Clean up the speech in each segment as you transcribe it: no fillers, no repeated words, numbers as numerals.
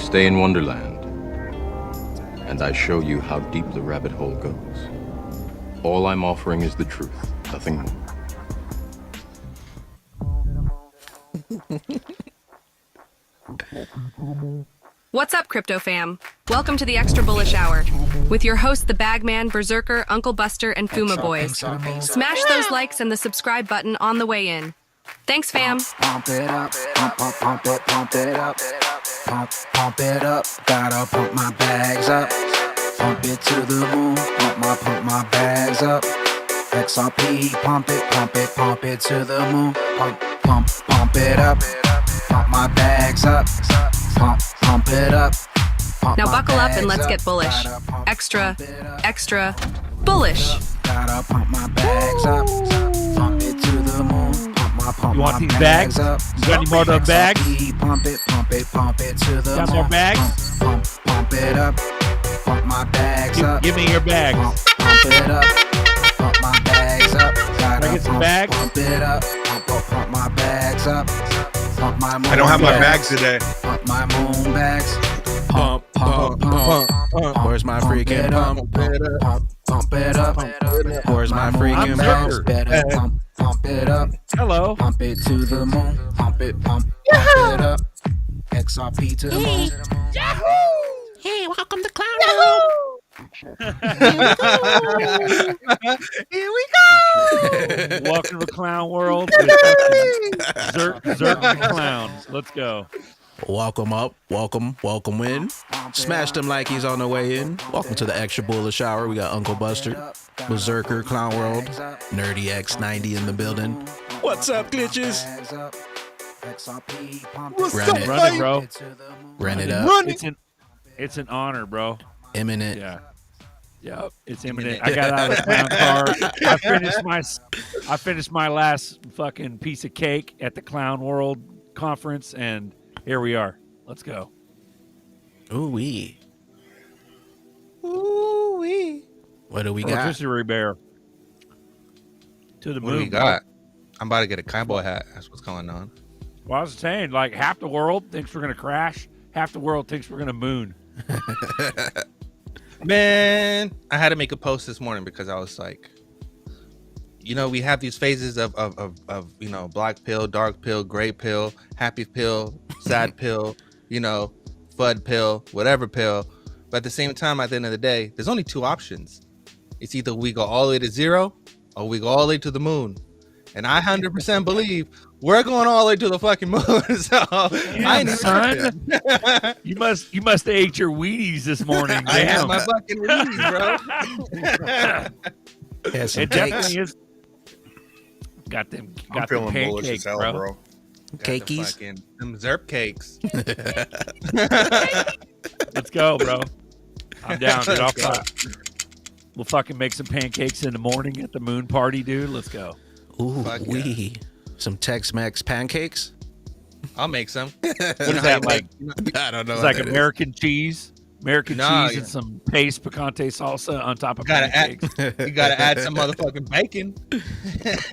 stay in Wonderland, and I show you how deep the rabbit hole goes. All I'm offering is the truth, nothing more. What's up, Crypto Fam? Welcome to the Extra Bullish Hour with your hosts, the Bagman, Berserker, Uncle Buster, and Fuma Boys. Smash those likes and the subscribe button on the way in. Thanks, fam. Pump it up, pump it, pump it up, pump it up. Gotta pump my bags up, pump it to the moon. Pump my bags up. XRP, pump it to the moon. Pump it up, pump my bags up, pump it up. Now buckle up and let's get bullish. Extra bullish. Gotta pump my bags up, pump it to the moon. You want these bags? You got any more of those bags? Pump it to the moon. Got more bags? Pump it up, pump my bags up. Give me your bags. Pump it up, pump my bags up. Can I get some bags? Pump it up, pump my bags up. Pump my moon I don't have my bags. bags today. Pump my moon bags. Pump. Where's my freaking pump? Pump it up. Where's my freaking Zerker. pump? Pump it up. Hello. Pump it to the moon. Pump it up. XRP to the moon. Hey, welcome to Clown World. Here we go. Welcome to Clown World. Zerk clowns. Let's go. Welcome up, welcome in. Smash them likeys on the way in. Welcome to the Extra Bullish Hour. We got Uncle Buster, Berserker, Clown World, Nerdy X90 in the building. What's up, glitches? Run it, Run it, bro. Run it up. It's an honor, bro. Imminent. Yeah, it's imminent. I got out of the clown car. I finished my last fucking piece of cake at the Clown World conference, and here we are. Let's go. Ooh-wee. What do we got? Rotisserie bear. To the moon. What do we got? I'm about to get a cowboy hat. That's what's going on. Well, I was saying, like, half the world thinks we're going to crash. Half the world thinks we're going to moon. Man, I had to make a post this morning because I was like, we have these phases of black pill, dark pill, gray pill, happy pill, sad pill, FUD pill, whatever pill. But at the same time, at the end of the day, there's only two options. It's either we go all the way to zero or we go all the way to the moon. And I 100% believe we're going all the way to the fucking moon. So I ain't son. You must have ate your Wheaties this morning. I had Damn. my fucking Wheaties, bro. Yeah, some It cakes. definitely is. Got them feeling pancakes, bro. Cakeys. Them Zerp cakes. Let's go, bro. I'm down, dude. We'll fucking make some pancakes in the morning at the moon party, dude. Let's go. Ooh, Fuck wee. Some Tex-Mex pancakes? I'll make some. What is that like? I don't know. It's like American cheese. Cheese yeah. and some paste picante salsa on top of You gotta pancakes. you gotta add some motherfucking bacon.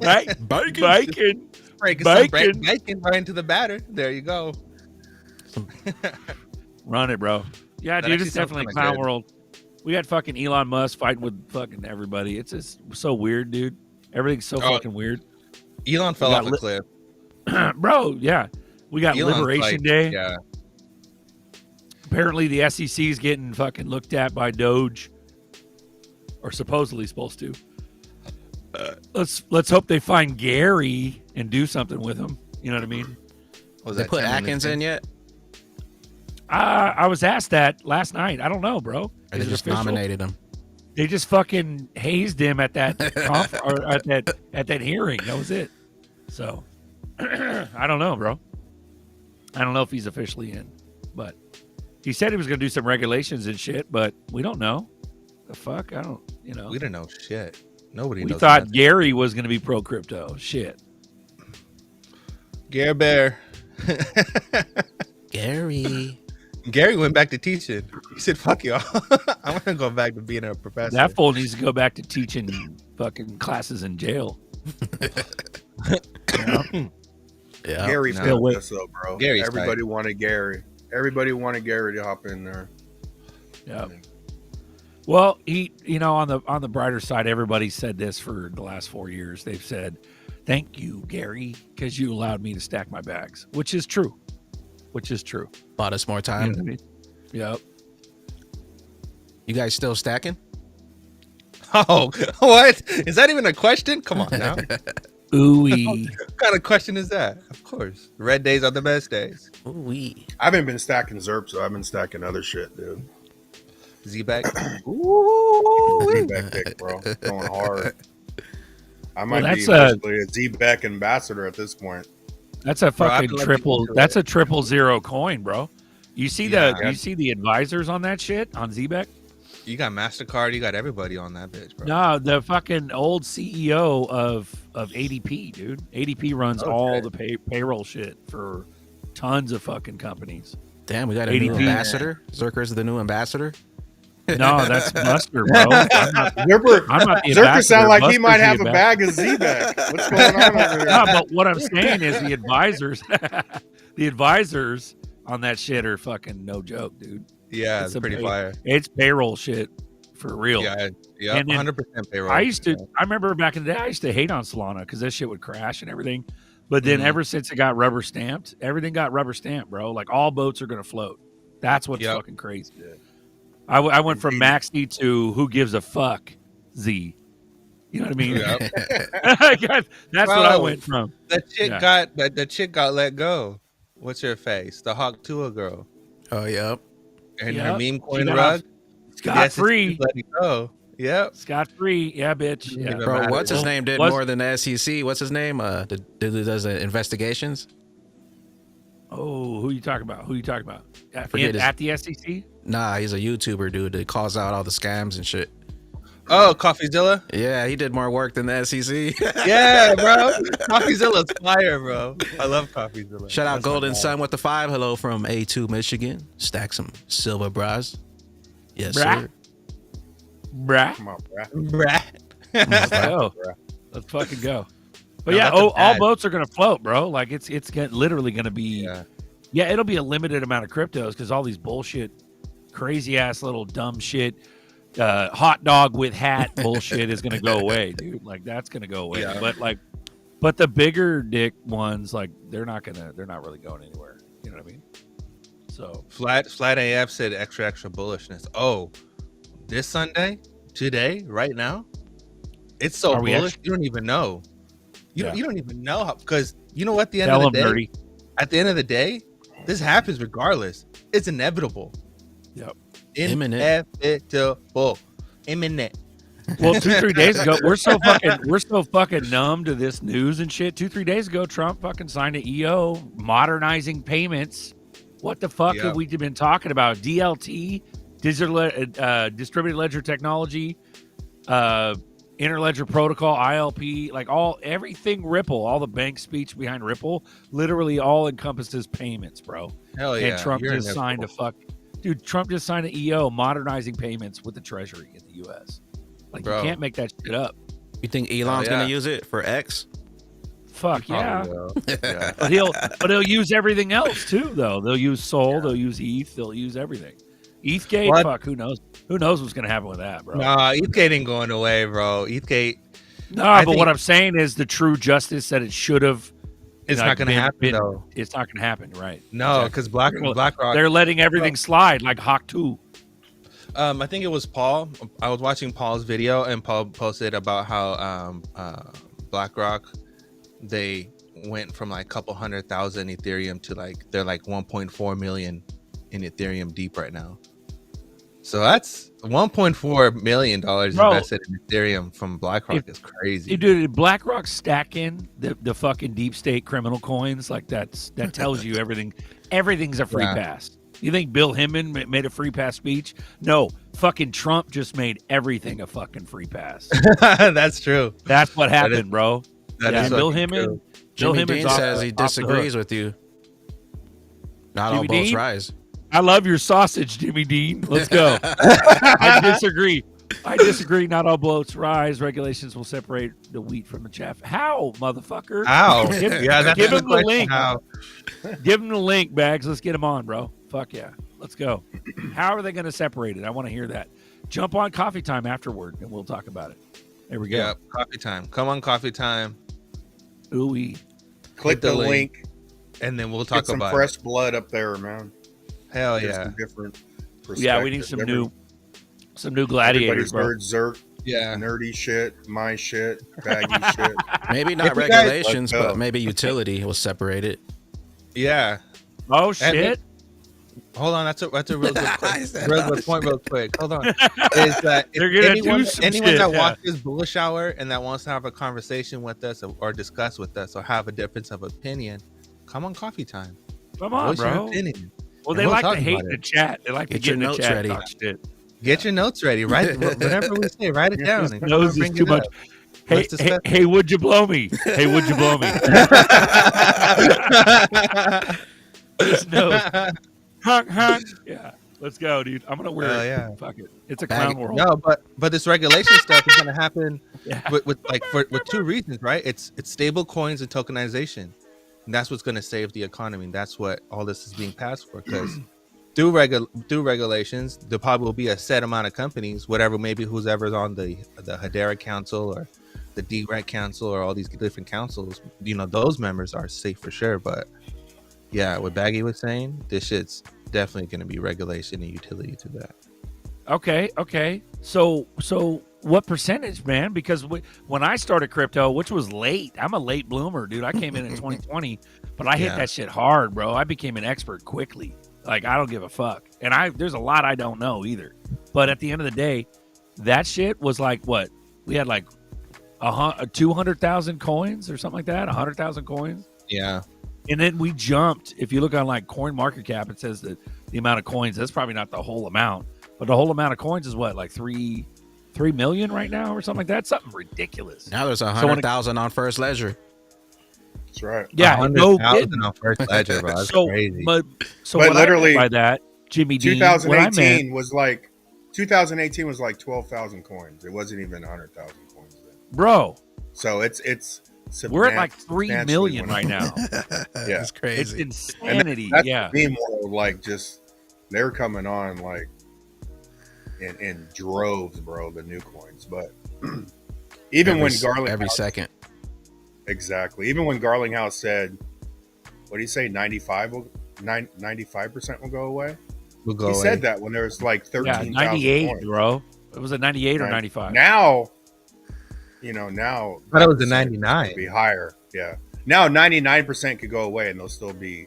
Right? Bacon. Break some bacon right into the batter. There you go. Run it, bro. Yeah, That dude, actually it's sounds definitely kinda clown good. world. We had fucking Elon Musk fighting with fucking everybody. It's just so weird, dude. Everything's so fucking weird. Elon fell off a cliff. Bro, yeah. We got Elon's Liberation like, Day. Yeah. Apparently the SEC is getting fucking looked at by Doge. Or supposedly supposed to. Let's hope they find Gary and do something with him. You know what I mean? Was They that put 10 Atkins minutes in yet? I was asked that last night. I don't know, bro. Or Is they it just official? nominated him? They just fucking hazed him at that or at that hearing. That was it. So I don't know, bro. I don't know if he's officially in, but he said he was going to do some regulations and shit, but we don't know. The fuck? I don't, We don't know shit. Nobody We knows. thought nothing. Gary was going to be pro crypto. Shit. Gary Bear. Gary. Gary went back to teaching. He said, "Fuck y'all. I want to go back to being a professor." That fool needs to go back to teaching faking classes in jail. Yeah. Gary No. failed us, though, bro. Gary's Everybody wanted Gary. Everybody wanted Gary to hop in there. Yeah. Well, he, on the brighter side, everybody said this for the last 4 years. They've said, "Thank you, Gary, because you allowed me to stack my bags," which is true. Bought us more You time. know what I mean? Yep. You guys still stacking? Oh, what? Is that even a question? Come on now. Ooh-wee. What kind of question is that? Of course. Red days are the best days. Ooh-wee. I haven't been stacking Zerp, so I've been stacking other shit, dude. Z-back. Z-Beck pick, bro. Going hard. I might be basically a Z-Beck ambassador at this point. That's a fucking Bro, I feel like triple. you can do That's it. a 000 coin, bro. You see Yeah. you see the advisors on that shit on Zbeck? You got MasterCard. You got everybody on that bitch, bro. No, the fucking old CEO of ADP, dude. ADP runs all the payroll shit for tons of fucking companies. Damn, we got a new ADP. ambassador. Zerker's the new ambassador. No, that's Buster, bro. I'm not the Zerker ambassador. sound like he Buster's might the have a ambassador. bag of Z-Beck. What's going on over there? No, but what I'm saying is the advisors, the advisors on that shit are fucking no joke, dude. Yeah, It's it's pretty fire. It's payroll shit for real. Yeah, And then 100% payroll. I remember back in the day, I used to hate on Solana because that shit would crash and everything. But then ever since it got rubber stamped, everything got rubber stamped, bro. Like all boats are going to float. That's what's fucking crazy. I went from Maxi to who gives a fuck Z. You know what I mean? That's what I went from. That chick got let go. What's her face? The Hawk Tua girl. Oh, yep. And her meme coin She got rug. Scot free. Let it go. Yep. Scot free. Yeah, bitch. Yeah. Bro, what's his name did more than the SEC? What's his name? Does investigations? Oh, who you talking about? forget At the SEC? Nah, he's a YouTuber, dude, that calls out all the scams and shit. Oh, CoffeeZilla? Yeah, he did more work than the SEC. Yeah, bro. CoffeeZilla's fire, bro. I love CoffeeZilla. Shout out That's Golden my guy. Sun with the 5. Hello from A2 Michigan. Stack some silver bras. Yes, Brah. sir. Bruh. Come on, bro. Let's go. Let's fucking go. But No, yeah, that's a all bad- boats are gonna float, bro. Like it's literally gonna be. Yeah, it'll be a limited amount of cryptos because all these bullshit, crazy ass little dumb shit, hot dog with hat bullshit is gonna go away, dude. Like that's gonna go away. Yeah. But the bigger dick ones, like they're not really going anywhere. You know what I mean? So Flat AF said extra bullishness. Oh, this Sunday, today, right now, it's so Are we bullish. You don't even know. You don't even know how, because you know what? At the end tell of them, the day, dirty. at the end of the day, this happens regardless. It's inevitable. Yep. Imminent. Inevitable. Imminent. Well, 2-3 days ago, we're so fucking numb to this news and shit. 2-3 days ago, Trump fucking signed an EO modernizing payments. What the fuck have we been talking about? DLT, distributed ledger technology, interledger protocol, ILP, like everything Ripple, all the bank speech behind Ripple, literally all encompasses payments, bro. Hell yeah. And Trump You're just signed Trump just signed an EO modernizing payments with the Treasury in the U.S. Like Bro. you can't make that shit up. You think Elon's gonna use it for X? Fuck yeah. Yeah. But he'll use everything else too, though. They'll use Sol, they'll use ETH, they'll use everything. ETHgate, What? fuck, who knows? Who knows what's gonna happen with that, bro? Nah, ETHgate ain't going away, bro. ETHgate. But what I'm saying is the true justice that it should have. It's not going to happen, though. It's not going to happen, right? No, because BlackRock. They're letting everything slide like Hawk 2. I think it was Paul. I was watching Paul's video, and Paul posted about how BlackRock, they went from like a couple 100,000 Ethereum to they're like 1.4 million in Ethereum deep right now. So that's $1.4 million invested in Ethereum from BlackRock is crazy. Dude, BlackRock stacking the fucking deep state criminal coins, like that tells you everything. Everything's a free pass. You think Bill Hinman made a free pass speech? No, fucking Trump just made everything a fucking free pass. That's true. That's what happened, bro. That is Bill fucking Hinman. true. Jimmy Dean says he disagrees with you. Not all boats rise. I love your sausage, Jimmy Dean. Let's go. I disagree. Not all boats rise. Regulations will separate the wheat from the chaff. How, motherfucker? How? Give Yeah, that's give the him the question. link. How? Give him the link, Bags. Let's get him on, bro. Fuck yeah. Let's go. How are they going to separate it? I want to hear that. Jump on coffee time afterward, and we'll talk about it. There we go. Yeah, coffee time. Come on, coffee time. Ooh-wee. Click the link, and then we'll get talk some about fresh blood up there, man. Hell Get yeah. some different Yeah, we need some new gladiators, bro. Everybody's heard Zerk, Yeah. nerdy shit, my shit, baggy shit. Maybe not If you guys- regulations, Let's go. but maybe utility was separated. Yeah. Oh, shit. Hold on, that's a real good, I said, real good point. Real quick, hold on. Is that They're if gonna anyone, do some anyone shit, that yeah. watches Bullish Hour and that wants to have a conversation with us or discuss with us or have a difference of opinion, come on coffee time. Come on, Voice your bro. opinion. Well, And they we'll like talk to hate about the it. chat. They like to Get get your in the notes chat ready. and talk shit. Get your notes ready. Write whatever we say. Write it down. and Nose is bring too it much. up. Hey, Let's discuss hey, would you blow me? Hey, would you blow me? His nose. Honk, honk. Yeah, let's go, dude. I'm gonna wear Hell it. yeah. Fuck it. It's a clown world. No, but this regulation stuff is gonna happen Yeah. with two reasons, right? It's stable coins and tokenization. And that's what's gonna save the economy. And that's what all this is being passed for. Because through regulations, there probably will be a set amount of companies, whatever, maybe whoever's on the Hedera Council or the DREC Council or all these different councils, those members are safe for sure. But yeah, what Baggy was saying, this shit's definitely going to be regulation and utility to that. Okay. So what percentage, man? Because when I started crypto, which was late, I'm a late bloomer, dude. I came in 2020, but I hit that shit hard, bro. I became an expert quickly. Like, I don't give a fuck. And there's a lot I don't know either. But at the end of the day, that shit was like, what? We had like 200,000 coins or something like that, 100,000 coins. Yeah. And then we jumped. If you look on like Coin Market Cap, it says that the amount of coins, that's probably not the whole amount, but the whole amount of coins is what, like 3 million right now or something like that? Something ridiculous. Now there's 100,000 on First Ledger. That's right. Yeah, no 100,000 kidding. on First Ledger, bro. That's crazy. But But what literally, I meant by that, Jimmy Dean, what I meant, 2018 was like 12,000 coins. It wasn't even 100,000 coins then. bro, So it's we're at like 3 substantially million went right up. now. Yeah. It's It's crazy. insanity. That's Yeah. the more like just they're coming on like in droves, bro. The new coins, but even when Garlinghouse every second. exactly, even when Garlinghouse said, "What do you say? 95% will go away." We'll go He away. said that when there was like 13,000 Yeah, 98, coins. bro. It was a 98 or 95. Now, But it was a 99%, 99. be higher. Yeah. Now 99% could go away, and there'll still be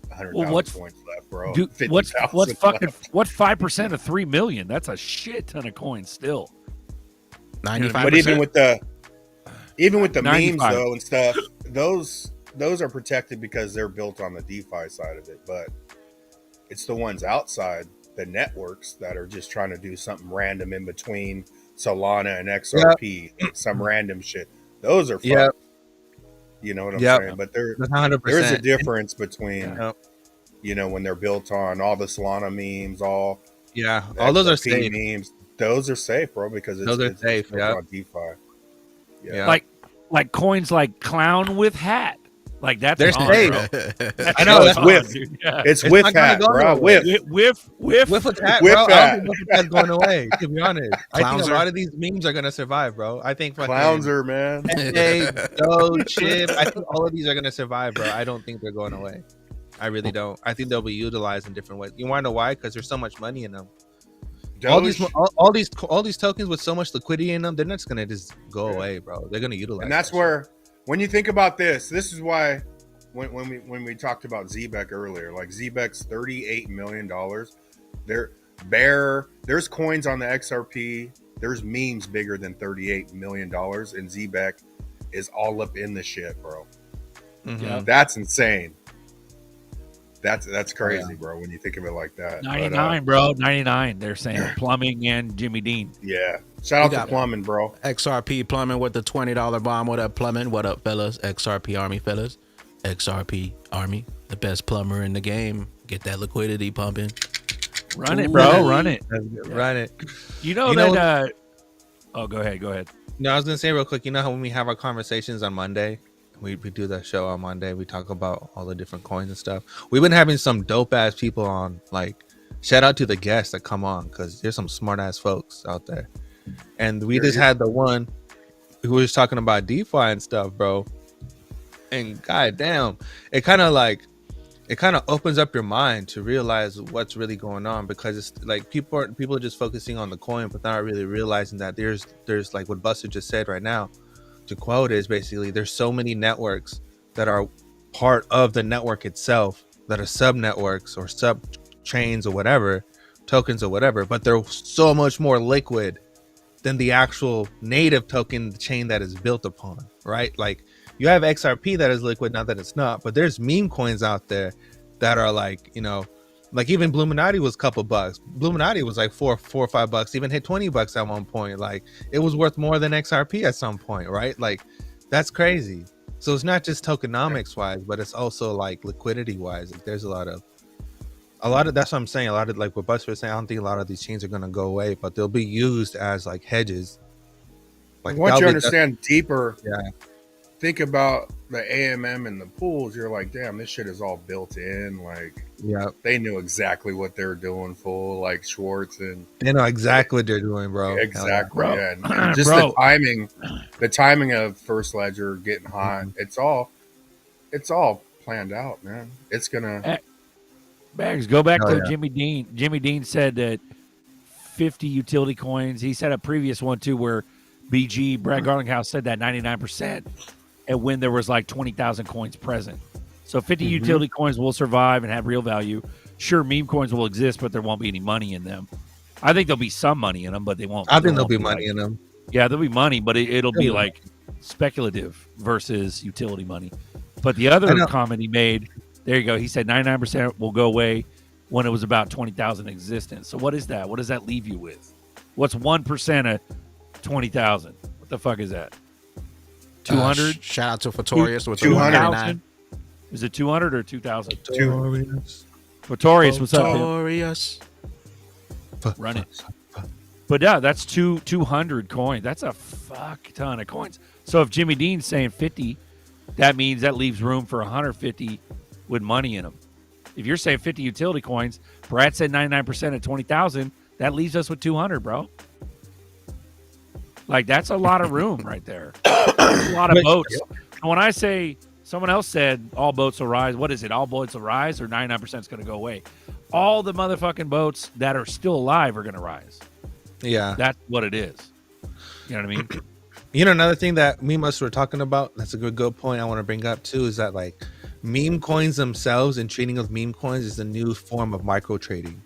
100,000 what's- points left, bro. Dude, 50,000 what's fucking left. what 5% of 3 million? That's a shit ton of coins still. 95%. But even with the memes 95. though and stuff, those are protected because they're built on the DeFi side of it. But it's the ones outside the networks that are just trying to do something random in between Solana and XRP, some random shit. Those are fucked. Yep. You know what I'm Yep. saying? But there 100%. is a difference between Yep. when they're built on all the Solana memes, all Yeah. the All those are XRP safe. memes. Those are safe, bro, because Those are safe, built yeah. on DeFi. Yeah. Like coins like clown with hat. Like that's They're on, safe. bro. That's I know, on, that's whiff. dude. Yeah. It's It's whiff not gonna hat, go bro. nowhere. Whiff. Whiff. Whiff attack, Whiff bro. I hat. don't think whiff attack's going away, to be honest. I think Clowns a lot are- of these memes are going to survive, bro. I think fucking Clowns are, man. Hey, Doge, Chip. I think all of these are going to survive, bro. I don't think they're going away. I really don't. I think they'll be utilized in different ways. You want to know why? Because there's so much money in them. All these tokens with so much liquidity in them, they're not just going to just go away, bro. They're going to utilize. And that's that where, when you think about this is why when we talked about Zbeck earlier, like Zbeck's $38 million, there's coins on the XRP, there's memes bigger than $38 million, and Zbeck is all up in the shit, bro. shit. Mhm. Yeah. That's insane. That's crazy, bro, when you think of it like that. 99, bro. 99. They're saying plumbing and Jimmy Dean. Yeah. Shout out got to Plumbing, bro. XRP plumbing with the $20 bomb. What up, plumbing? What up, fellas? XRP Army, fellas. XRP Army, the best plumber in the game. Get that liquidity pumping. Run it, bro. Run it. Run it. You know You know that. Oh, go ahead. No, I was gonna say real quick. You know how when we have our conversations on Monday, We do that show on Monday. We talk about all the different coins and stuff. We've been having some dope ass people on. Like, shout out to the guests that come on because there's some smart ass folks out there. And we just had the one who was talking about DeFi and stuff, bro. And goddamn, it kind of opens up your mind to realize what's really going on, because it's like people are just focusing on the coin, but not really realizing that there's like what Buster just said right now. To quote is basically there's so many networks that are part of the network itself that are sub networks or sub chains or whatever, tokens or whatever, but they're so much more liquid than the actual native token chain that is built upon, right? Like you have XRP that is liquid, not that it's not, but there's meme coins out there that are like, you know, like even Bluminati was a couple bucks. Bluminati was like $4 or $5, even hit $20 at one point. Like it was worth more than XRP at some point, right? Like that's crazy. So it's not just tokenomics wise, but it's also like liquidity wise. Like there's a lot of that's what I'm saying. A lot of like what Buster was saying, I don't think a lot of these chains are gonna go away, but they'll be used as like hedges. Like once you understand deeper, yeah. Think about the AMM and the pools. You're like, damn, this shit is all built in. Like, Yeah, they knew exactly what they were doing. Full like Schwartz and they know exactly what they're doing, bro. exactly. Bro. Yeah, and just Bro. the timing of First Ledger getting hot. It's all planned out, man. It's gonna. Bags, go back Oh, to yeah. Jimmy Dean. Jimmy Dean said that 50 utility coins. He said a previous one too where BG, Brad Garlinghouse, said that 99%, and when there was like 20,000 coins present. So 50 utility coins will survive and have real value. Sure, meme coins will exist, but there won't be any money in them. I think there'll be some money in them, but they won't. I think there there'll won't be money in them. Yeah, there'll be money, but it'll be Yeah. like speculative versus utility money. But the other comment he made, there you go. He said 99% will go away when it was about 20,000 in existence. So what is that? What does that leave you with? What's 1% of 20,000? What the fuck is that? 200? Shout out to Fatorius with the 200. 199. Is it 200 or 2,000? Fatorius, Oh, what's up, man? Fatorius. Run it. But yeah, that's 200 coins. That's a fuck ton of coins. So if Jimmy Dean's saying 50, that means that leaves room for 150 with money in them. If you're saying 50 utility coins, Brad said 99% at 20,000, that leaves us with 200, bro. Like, that's a lot of room right there. That's a lot of boats. And when I say, someone else said all boats will rise, what is it? All boats will rise or 99% is going to go away? All the motherfucking boats that are still alive are going to rise. Yeah. That's what it is. You know what I mean? You know, another thing that me and us were talking about, that's a good point I want to bring up too, is that like meme coins themselves and trading of meme coins is a new form of micro trading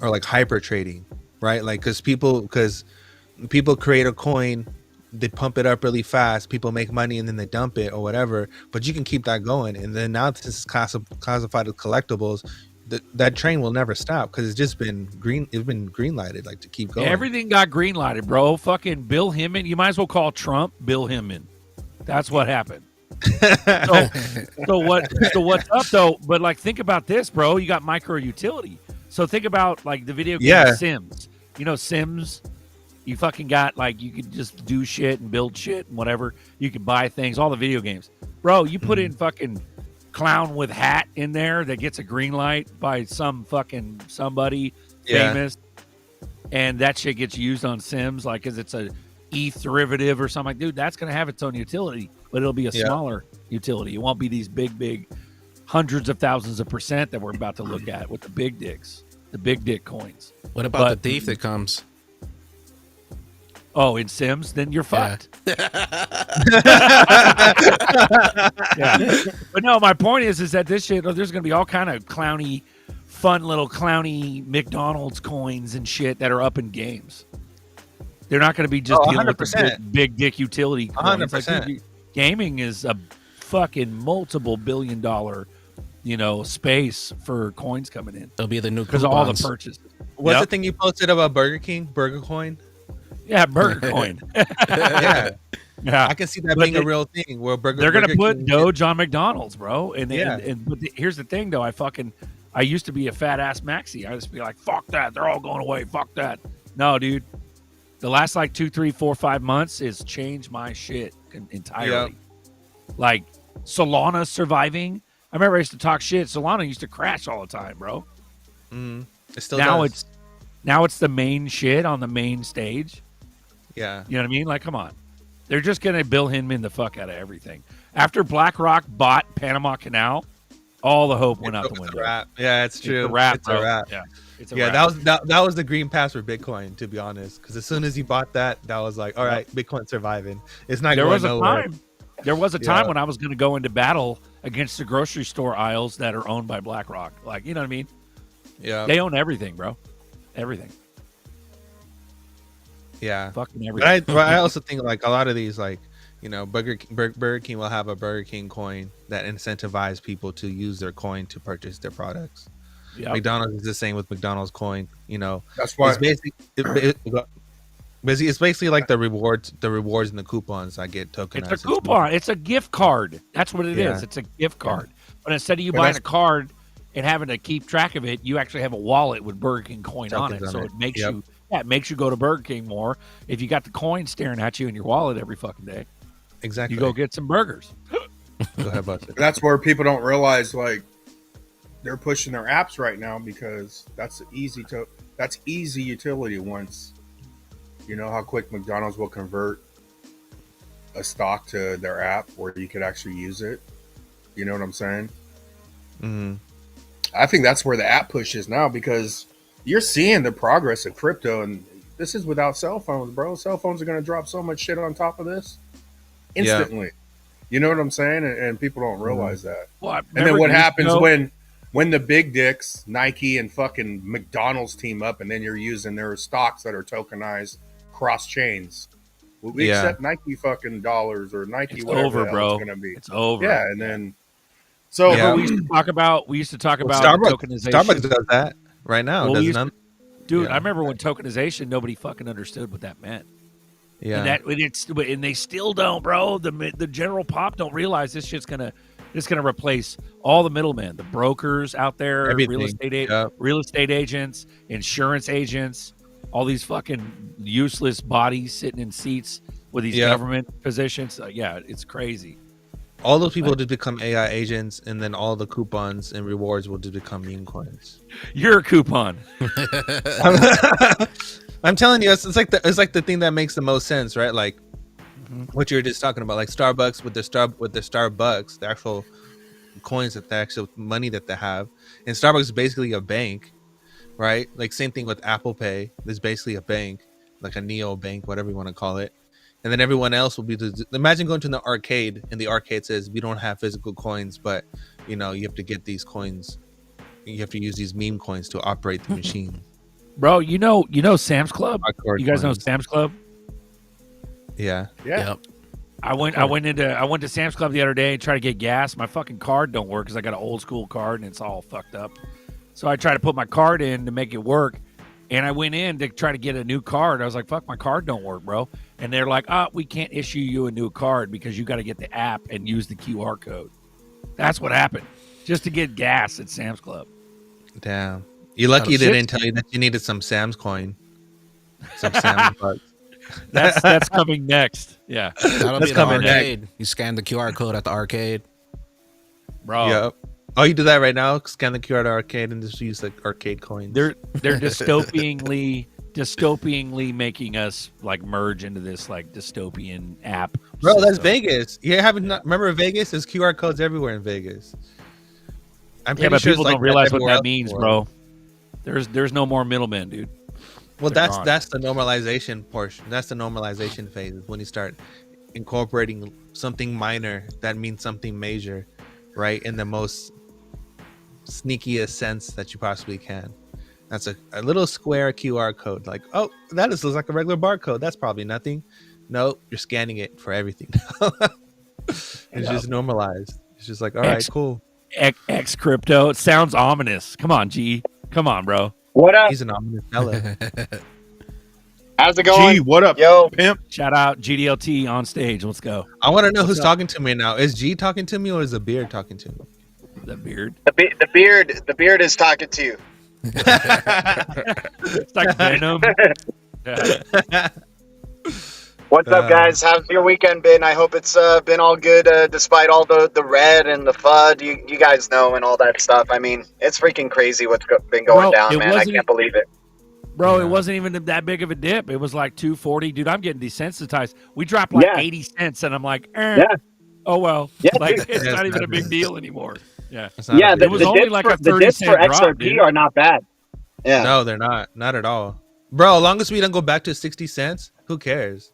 or like hyper trading, right? Like because people create a coin, they pump it up really fast, people make money and then they dump it or whatever, but you can keep that going. And then now this is classified as collectibles. That train will never stop because it's just been green lighted, like to keep going. Everything got green lighted, bro. Fucking Bill Hinman. You might as well call Trump Bill Hinman. That's what happened. So what's up though? But like, think about this, bro. You got micro utility. So think about like the video game Sims. You know Sims. You fucking got like you could just do shit and build shit and whatever. You can buy things. All the video games, bro. You put in fucking clown with hat in there that gets a green light by somebody famous, and that shit gets used on Sims like because it's a ETH derivative or something. Like, dude, that's gonna have its own utility, but it'll be a smaller utility. It won't be these big hundreds of thousands of percent that we're about to look at with the big dicks, the big dick coins. What about the thief that comes? Oh, in Sims, then you're fucked. Yeah. But no, my point is that this shit, there's going to be all kind of fun little clowny McDonald's coins and shit that are up in games. They're not going to be just dealing with the big dick utility coins. 100%. Like, dude, gaming is a fucking multiple $billion, space for coins coming in. It'll be the new because of all the coupons. purchases. What's the thing you posted about Burger King? Burger Coin? Yeah, Burger Coin. Yeah. Yeah, I can see that But being a real thing where they're going to put King Doge on McDonald's, bro. And Yeah. but here's the thing, though. I used to be a fat ass maxi. I used to be like, fuck that. They're all going away. Fuck that. No, dude. The last like 2, 3, 4, 5 months has changed my shit entirely. Like Solana surviving. I remember I used to talk shit. Solana used to crash all the time, bro. It still Now does. it's the main shit on the main stage. Yeah. You know what I mean? Like, come on. They're just gonna Bill Hinman the fuck out of everything. After BlackRock bought Panama Canal, all the hope went out the It's window. a wrap. Yeah, it's true. It's a wrap, It's bro. a wrap. Yeah, it's a Yeah, wrap. that was the green pass for Bitcoin, to be honest. Because as soon as he bought that was like, all right, Bitcoin's surviving. It's not There going was a nowhere. time. There was a time when I was going to go into battle against the grocery store aisles that are owned by BlackRock. Like, you know what I mean? Yeah. They own everything, bro. Everything. Yeah. Fucking everything. But I also think like a lot of these, like, you know, Burger King will have a Burger King coin that incentivizes people to use their coin to purchase their products. Yep. McDonald's is the same with McDonald's coin. You know, That's why it's basically like the rewards and the coupons I get tokenized. It's a coupon. It's a gift card. That's what it is. It's a gift card. But instead of you buying a card and having to keep track of it, you actually have a wallet with Burger King coin on it. So it makes you it makes you go to Burger King more. If you got the coin staring at you in your wallet every fucking day, exactly, you go get some burgers. Go ahead, Buster. that's where people don't realize like they're pushing their apps right now because that's easy utility. Once you know how quick McDonald's will convert a stock to their app where you could actually use it. You know what I'm saying? Mm-hmm. I think that's where the app push is now because you're seeing the progress of crypto, and this is without cell phones, bro. Cell phones are going to drop so much shit on top of this instantly. You know what I'm saying? And people don't realize that. Well, And then what happens when the big dicks, Nike and fucking McDonald's team up, and then you're using their stocks that are tokenized cross chains. Will we accept Nike fucking dollars or Nike it's whatever over, the hell bro. it's going to be? It's over. Yeah, and then so we used to talk about tokenization. Starbucks does that right now. Well, Dude, I remember when tokenization, nobody fucking understood what that meant. Yeah, and they still don't, bro. The general pop don't realize this shit's gonna replace all the middlemen, the brokers out there, everything. real estate agents, insurance agents, all these fucking useless bodies sitting in seats with these government positions. It's crazy. All those people just become AI agents, and then all the coupons and rewards will just become meme coins. You're a coupon. I'm telling you, it's like the thing that makes the most sense, right? Like what you were just talking about, like Starbucks with their Starbucks, the actual coins, that the actual money that they have, and Starbucks is basically a bank, right? Like same thing with Apple Pay. There's basically a bank, like a neo bank, whatever you want to call it. And then everyone else will be imagine going to the arcade, and the arcade says we don't have physical coins, but you know you have to get these coins. You have to use these meme coins to operate the machine. Bro, you know Sam's Club? Hardcore You guys know coins. Sam's Club? Yeah. Yep. I went to Sam's Club the other day and tried to get gas. My fucking card don't work because I got an old school card and it's all fucked up. So I tried to put my card in to make it work, and I went in to try to get a new card. I was like, "Fuck, my card don't work, bro." And they're like, we can't issue you a new card because you got to get the app and use the QR code." That's what happened, just to get gas at Sam's Club. Damn. You're lucky they didn't tell you that you needed some Sam's coin. Some Sam's bucks. That's coming next. Yeah, That'll That's be the coming next. arcade. You scan the QR code at the arcade. bro. Yep. Oh, you do that right now? Scan the QR to arcade and just use the arcade coins. They're dystopianly making us like merge into this like dystopian app. Bro, that's system. Vegas. You haven't remember Vegas? There's QR codes everywhere in Vegas. I'm Yeah, pretty but sure people it's like don't realize what everywhere that else means, in the world. bro. There's no more middlemen, dude. Well, They're that's gone. that's the normalization portion. That's the normalization phase, is when you start incorporating something minor that means something major, right? In the most sneakiest sense that you possibly can. That's a little square QR code. Like, oh, that looks like a regular barcode. That's probably nothing. No, you're scanning it for everything. It's just normalized. It's just like, all right, cool. X crypto. It sounds ominous. Come on, G. Come on, bro. What up? He's an ominous fella. How's it going? Gee, what up, Yo, pimp? Shout out GDLT on stage. Let's go. I want to know who's up? talking to me now. Is G talking to me or is the beard talking to me? The beard. the beard is talking to you. It's like Venom. Yeah. What's up, guys? How's your weekend been? I hope it's been all good despite all the red and the FUD. You guys know and all that stuff. I mean, it's freaking crazy what's been going Bro, down, it man. I wasn't can't believe it. Bro, Yeah. it wasn't even that big of a dip. It was like 240. Dude, I'm getting desensitized. We dropped like 80 cents, and I'm like, Yeah. oh, well. Yeah, Like, dude. it's Yeah, not it's even a not big big. deal anymore. Yeah. It's not a Yeah, big It was the only dips like for, a the 30 dips for cent drop, XRP dude. are not bad. Yeah. No, they're not at all, bro. As long as we don't go back to 60 cents, who cares?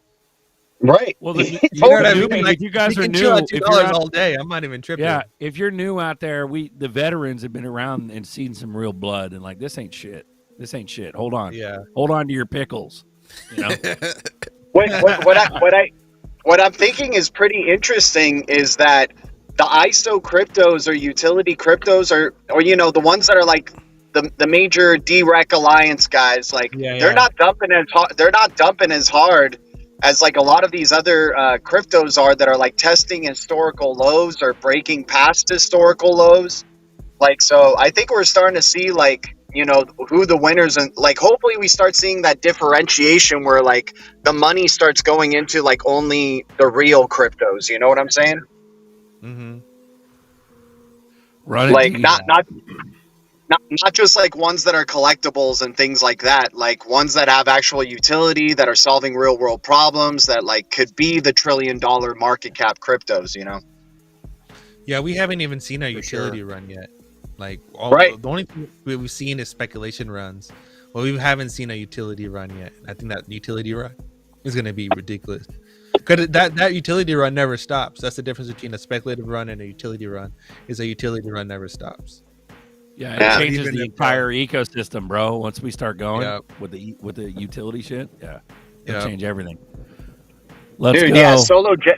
Right. Well, the, You know what I the mean? newbies, Like, if you guys we are can chill new, at if you're $2 out, all day. I'm not even tripping. yeah, if you're new out there, the veterans have been around and seen some real blood, and like, this ain't shit. This ain't shit. Hold on. Yeah. Hold on to your pickles. You know? What I'm thinking is pretty interesting is that the ISO cryptos or utility cryptos or the ones that are like the major DREC alliance guys, like Yeah, they're yeah. not dumping as hard, they're not dumping as hard as like a lot of these other cryptos are that are like testing historical lows or breaking past historical lows. Like, so I think we're starting to see like, who the winners, and like hopefully we start seeing that differentiation where like the money starts going into like only the real cryptos. You know what I'm saying? Mm-hmm. Run it Like deep. not just like ones that are collectibles and things like that, like ones that have actual utility, that are solving real world problems, that like could be the $1 trillion market cap cryptos, Yeah, we haven't even seen our For utility sure. run yet. Like, Right. The only thing we've seen is speculation runs. Well, we haven't seen a utility run yet. I think that utility run is going to be ridiculous. Because that utility run never stops. That's the difference between a speculative run and a utility run. Is a utility run never stops. Yeah, it Yeah. changes Even the if, entire ecosystem, bro. Once we start going Yeah. with the utility shit, yeah, it'll Yeah. change everything. Let's Dude, go. yeah, solo jet.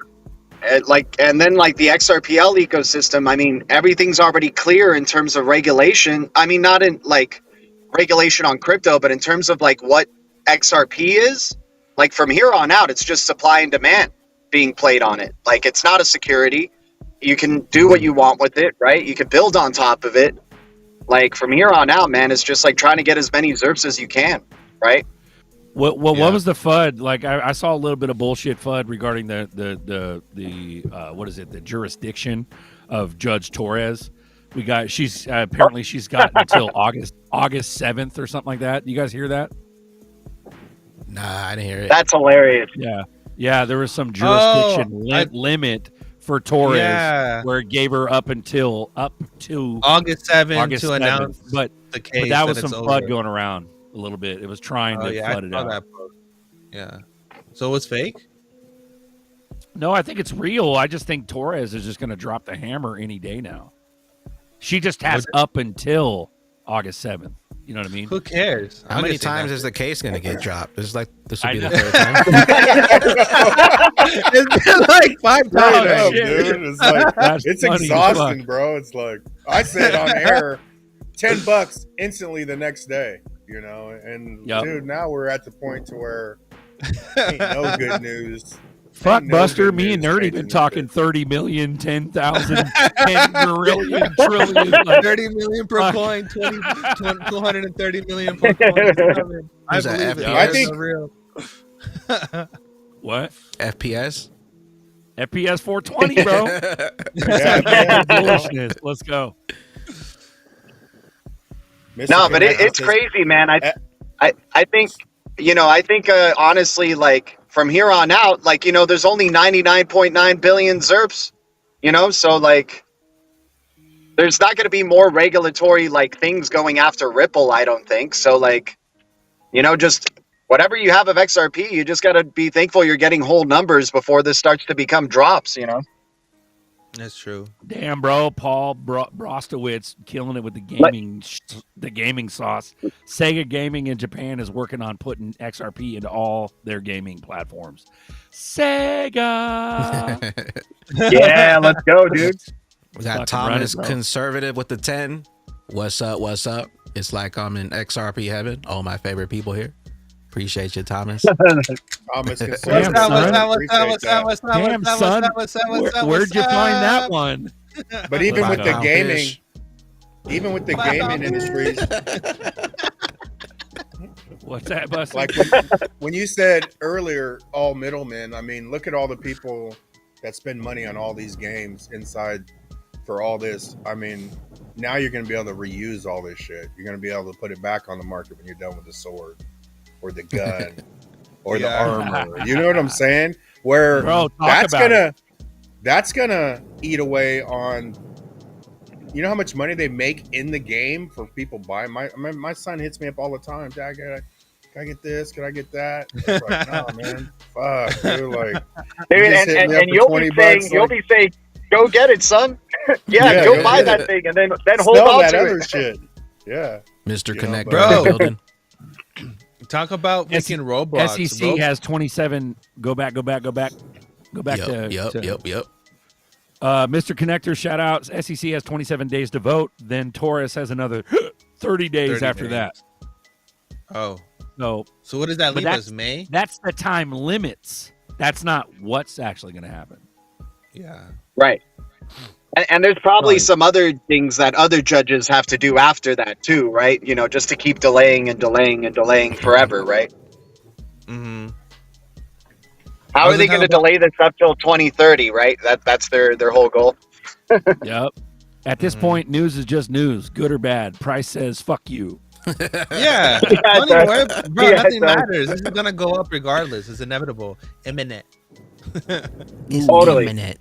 And then like the XRPL ecosystem, I mean, everything's already clear in terms of regulation. I mean, not in like regulation on crypto, but in terms of like what XRP is, like from here on out, it's just supply and demand being played on it. Like, it's not a security. You can do what you want with it, right? You can build on top of it. Like, from here on out, man, it's just like trying to get as many ZERPs as you can, right? What Yeah. was the FUD? Like I saw a little bit of bullshit FUD regarding the what is it? The jurisdiction of Judge Torres. She's apparently she's got until August 7th or something like that. You guys hear that? Nah, I didn't hear it. That's hilarious. Yeah. There was some jurisdiction I- limit for Torres Yeah. where it gave her up to August 7th August to 7th. announce But the case. that was it's some over. FUD going around a little bit. It was trying Oh, to yeah, I flood it saw out. that post. Yeah. So it was fake? No, I think it's real. I just think Torres is just going to drop the hammer any day now. She just has up until August 7th. You know what I mean? Who cares? How I'm many just saying times that. is the case going to get dropped? This will I be the know. third time. It's been like 5 I times. know, shit. dude. It's like That's it's funny as exhausting, fuck. bro. It's like I said on air, $10 instantly the next day. And Yep. dude, now we're at the point to where ain't no good news. Fuck, Ain't no Buster. good Me and news Nerdy changing been this talking shit. 30 million, 10,000, 10 trillion, trillion. Like, 30 million per Fuck. coin, 230 million per coin. It's coming. I Who's that, believe it. FPS? I It's think- real. what? FPS? FPS 420, bro. Yeah, Bullishness. Let's go. No, but it's Mr. crazy, man. I think honestly, like from here on out, like there's only 99.9 billion ZERPs, so like there's not going to be more regulatory like things going after Ripple, I don't think. So like, just whatever you have of XRP, you just got to be thankful you're getting whole numbers before this starts to become drops. That's true. Damn, bro. Paul Brostowitz killing it with the gaming sauce. Sega Gaming in Japan is working on putting XRP into all their gaming platforms. Sega. Yeah, let's go, dude. We got Fucking run Thomas it, bro. Conservative with the 10. What's up? What's up? It's like I'm in XRP heaven. All my favorite people here. Appreciate you, Thomas. Thomas Damn, Conservative. son. Appreciate that. Damn, son. Where'd you find that one? But even with the Wow. gaming, Fish. even with the gaming industries, What's that, Buster? Like when you said earlier, all middlemen. I mean, look at all the people that spend money on all these games inside for all this. I mean, now you're going to be able to reuse all this shit. You're going to be able to put it back on the market when you're done with the sword or the gun or the armor. You know what I'm saying? Where Bro, that's gonna eat away on. You know how much money they make in the game for people buying. My son hits me up all the time. Dad, can I get this? Can I get that? It's like, no, man. Fuck, dude. Like, Dude, and you'll be saying, go get it, son. yeah, go buy that thing, and then hold on that to other it. Shit. Yeah, Mr. Connector bro. building. Talk about making Roblox. SEC has 27. Go back. Yep. Mr. Connector, shout out. SEC has 27 days to vote. Then Taurus has another 30 days after that. Oh. So what does that leave us, May? That's the time limits. That's not what's actually going to happen. Yeah. Right. And there's probably some other things that other judges have to do after that too, right? You know, just to keep delaying and delaying and delaying forever, right? Mm-hmm. How are they going to delay this up till 2030, right? That's their whole goal. Yep. At this point, news is just news, good or bad. Price says, fuck you. Yeah. Anyway, bro, nothing matters. This is going to go up regardless. It's inevitable. Imminent. Totally.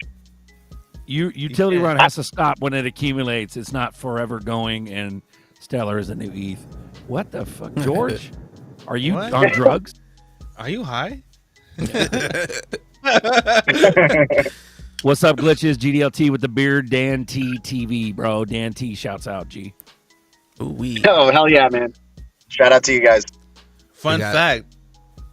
Utility run has to stop when it accumulates. It's not forever going, and Stellar is a new ETH. What the fuck, George? Are you on drugs? Are you high? What's up, glitches? GDLT with the beard. Dan T TV, bro. Dan T shouts out. G. Oh hell yeah, man! Shout out to you guys. Fun fact: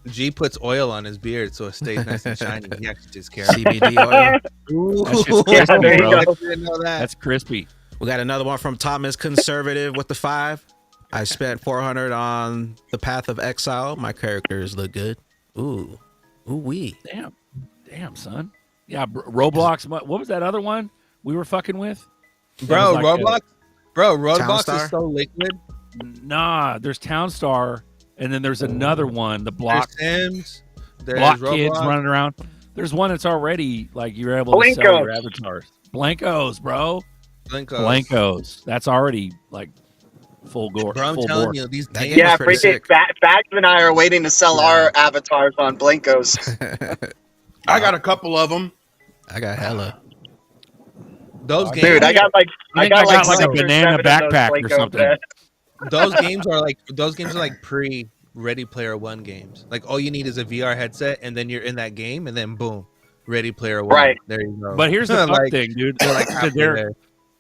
G puts oil on his beard so it stays nice and shiny. He actually takes care of it. CBD oil. That's just crispy, there you bro. go. Didn't know that. That's crispy. We got another one from Thomas Conservative with the 5. I spent 400 on the Path of Exile. My characters look good. Ooh wee. Damn, son. Yeah, Roblox. What was that other one we were fucking with? Bro, like Roblox. Roblox Townstar? is so liquid. Nah, there's Townstar, and then there's another one. The Block There's Sims. There's Block Roblox. kids running around. There's one that's already like you're able to sell your avatars. Blankos, bro. Blankos. That's already like full gore. Bro, I'm full telling bore. you, these That games. game Yeah, is pretty sick. Bags and I are waiting to sell our avatars on Blinkos. I got a couple of them. I got hella. Those games, Dude, I got like like a 6 or banana 7 of those backpack or Blinkos, something. man. those games are like pre Ready Player One games. Like all you need is a VR headset, and then you're in that game, and then boom, Ready Player One. Right. There you go. But here's the fuck Like, thing, dude. they're like They're there.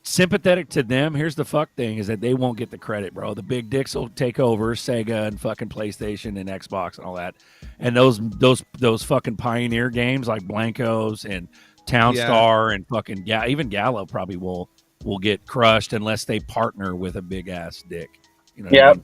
sympathetic to them. Here's the fuck thing is that they won't get the credit, bro. The big dicks will take over Sega and fucking PlayStation and Xbox and all that. And those fucking pioneer games like Blankos and Townstar and fucking even Gallo probably will get crushed unless they partner with a big ass dick. You know what I mean?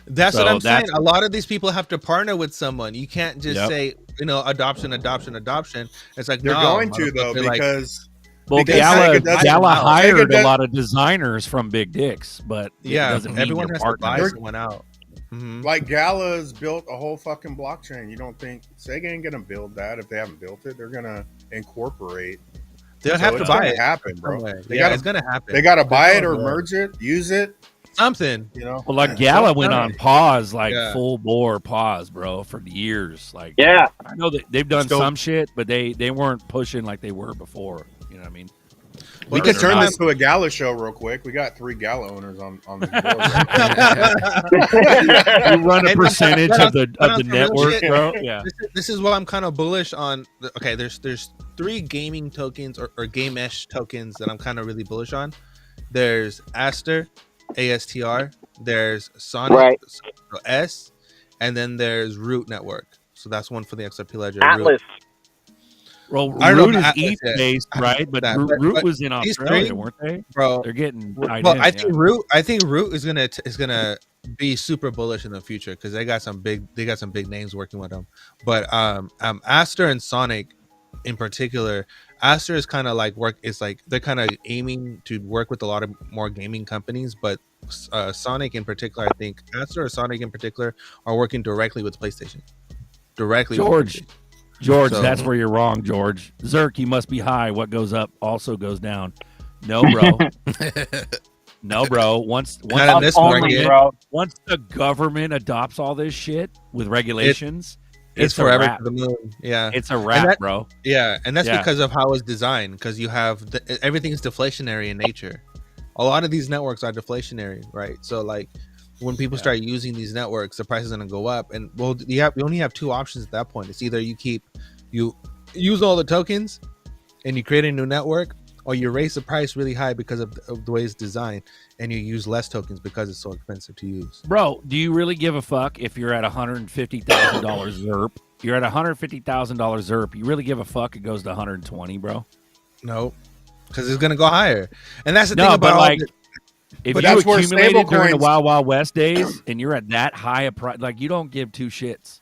That's So what I'm saying. that's- A lot of these people have to partner with someone. You can't just say, adoption. It's like They're no, going to though motherfucker, like, because Well, because Sega doesn't- Gala Sega hired a does- lot of designers from big dicks, but it doesn't mean everyone you're has to buy partners. someone out. Mhm. like Gala's built a whole fucking blockchain. You don't think Sega ain't gonna build that? If they haven't built it, they're gonna incorporate. They'll have to it's buy gonna it. happen, bro. Somewhere. They Yeah, gotta, it's gonna happen. They gotta buy it There's or no merge it, use it. something. You know. Well, like Gala went on pause, like Yeah. full bore pause, bro, for years. Like, Yeah. I know that they've done Still- some shit, but they weren't pushing like they were before. You know what I mean? We Or could they're turn not. this to a Gala show real quick. We got 3 Gala owners on the board. Right You run a And- percentage but of the on some real network, shit, bro. Yeah. This is what I'm kind of bullish on. Okay, there's 3 gaming tokens or game-esh tokens that I'm kind of really bullish on. There's Aster, ASTR. There's Sonic, Right. so S, and then there's Root Network. So that's one for the XRP Ledger. Atlas. Well, I don't know Root is about Atlas ETH yet. based, right? But that, Root but was in these Australia, three- weren't they? Bro. They're getting tied Well, in. I think Root is gonna be super bullish in the future because they got some big names working with them. But Aster and Sonic in particular, Aster is kind of like work. It's like they're kind of aiming to work with a lot of more gaming companies, but Sonic in particular, I think Aster or Sonic in particular are working directly with PlayStation. Directly, with George. PlayStation. George, So- that's where you're wrong, George. Zerk, you must be high. What goes up also goes down. No, bro. No, bro. Once Not in this Only, market. bro. once the government adopts all this shit with regulations, It's a forever wrap. to the moon. Yeah, It's a wrap, that- bro. yeah, and that's Yeah. because of how it's designed. Because you have everything's deflationary in nature. A lot of these networks are deflationary, right? So like when people start using these networks, the price is going to go up. And well, you only have two options at that point. It's either you use all the tokens and you create a new network, or you raise the price really high because of the way it's designed, and you use less tokens because it's so expensive to use. Bro, do you really give a fuck if you're at $150,000 ZERP? You're at $150,000 ZERP. You really give a fuck? It goes to 120, bro. No, because it's going to go higher. And that's the thing No, about but all like, the- if But you that's where accumulated during the stablecoins- Wild Wild West days and you're at that high a price, like you don't give two shits.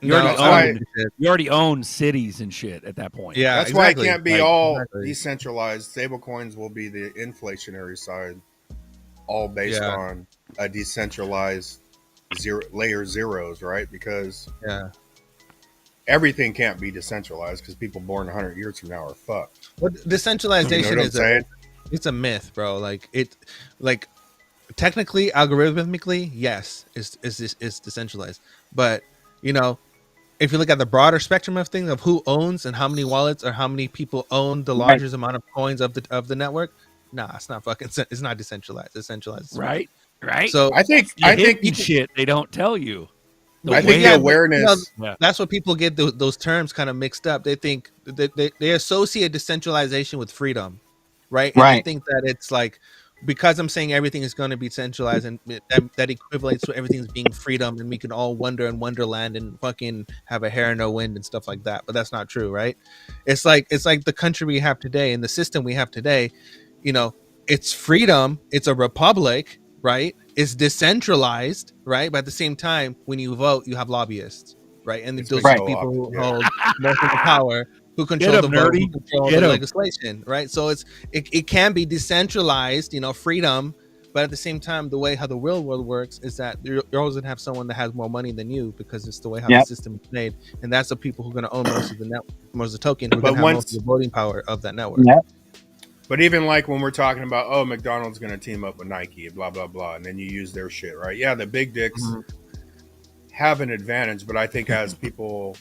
You No, already that's why- own. You already own cities and shit at that point. yeah, That's exactly. why it can't be Like, all exactly. decentralized. Stablecoins will be the inflationary side, all based Yeah. on a decentralized layer zeros, right? Because Yeah. everything can't be decentralized because people born 100 years from now are fucked. Well, decentralization You know what I'm is saying? it's a myth, bro. Like technically, algorithmically, yes, it's decentralized. But if you look at the broader spectrum of things of who owns and how many wallets or how many people own the largest amount of coins of the network, nah, it's not it's not decentralized. It's centralized, Right. Right. So I think hidden you shit they don't tell you. I think Yeah, the but, awareness. that's what people get those terms kind of mixed up. They think they associate decentralization with freedom, right? And Right. they think that it's like because I'm saying everything is going to be centralized and that equates to everything's being freedom and we can all wander in Wonderland and fucking have a hair in no wind and stuff like that. But that's not true, right? It's like the country we have today and the system we have today. It's freedom. It's a republic. Right, it's decentralized, right? But at the same time, when you vote, you have lobbyists, right? And those Right. are people who Yeah. hold most of the power, who control the him, vote, nerdy. who control Get the him. legislation, right? So it can be decentralized, freedom, but at the same time, the way how the real world works is that you're always gonna have someone that has more money than you because it's the way how the Yep. system is made, and that's the people who are gonna own most of the network, most of the token, who are But gonna have once- most of the voting power of that network. Yeah. But even like when we're talking about, oh, McDonald's going to team up with Nike, blah, blah, blah, and then you use their shit, right? Yeah, the big dicks have an advantage, but I think as people,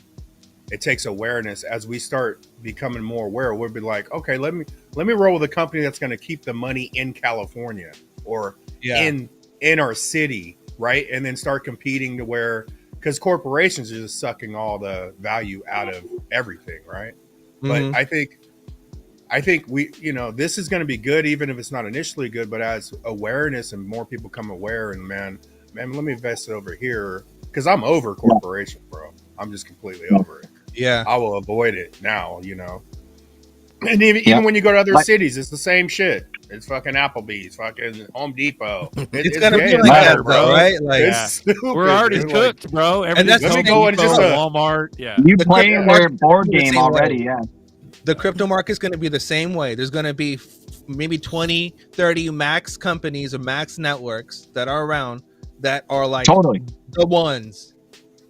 it takes awareness. As we start becoming more aware, we'll be like, okay, let me roll with a company that's going to keep the money in California or in our city, right? And then start competing to where, because corporations are just sucking all the value out of everything, right? Mhm. But I think we, this is going to be good, even if it's not initially good. But as awareness and more people come aware, and man, let me invest it over here because I'm over corporation, bro. I'm just completely over it. Yeah. I will avoid it now, And even when you go to other Like- cities, it's the same shit. It's fucking Applebee's, fucking Home Depot. It's gonna gay be as like hell, that, bro, right? Like, It's stupid, We're already dude. cooked, bro. And that's Everything's the thing, Home it's just Depot, a- Walmart. Yeah. You The playing crypto their market board is the game same already, way. yeah. The crypto market is going to be the same way. There's going to be maybe 20, 30 max companies or max networks that are around that are like Totally. the ones.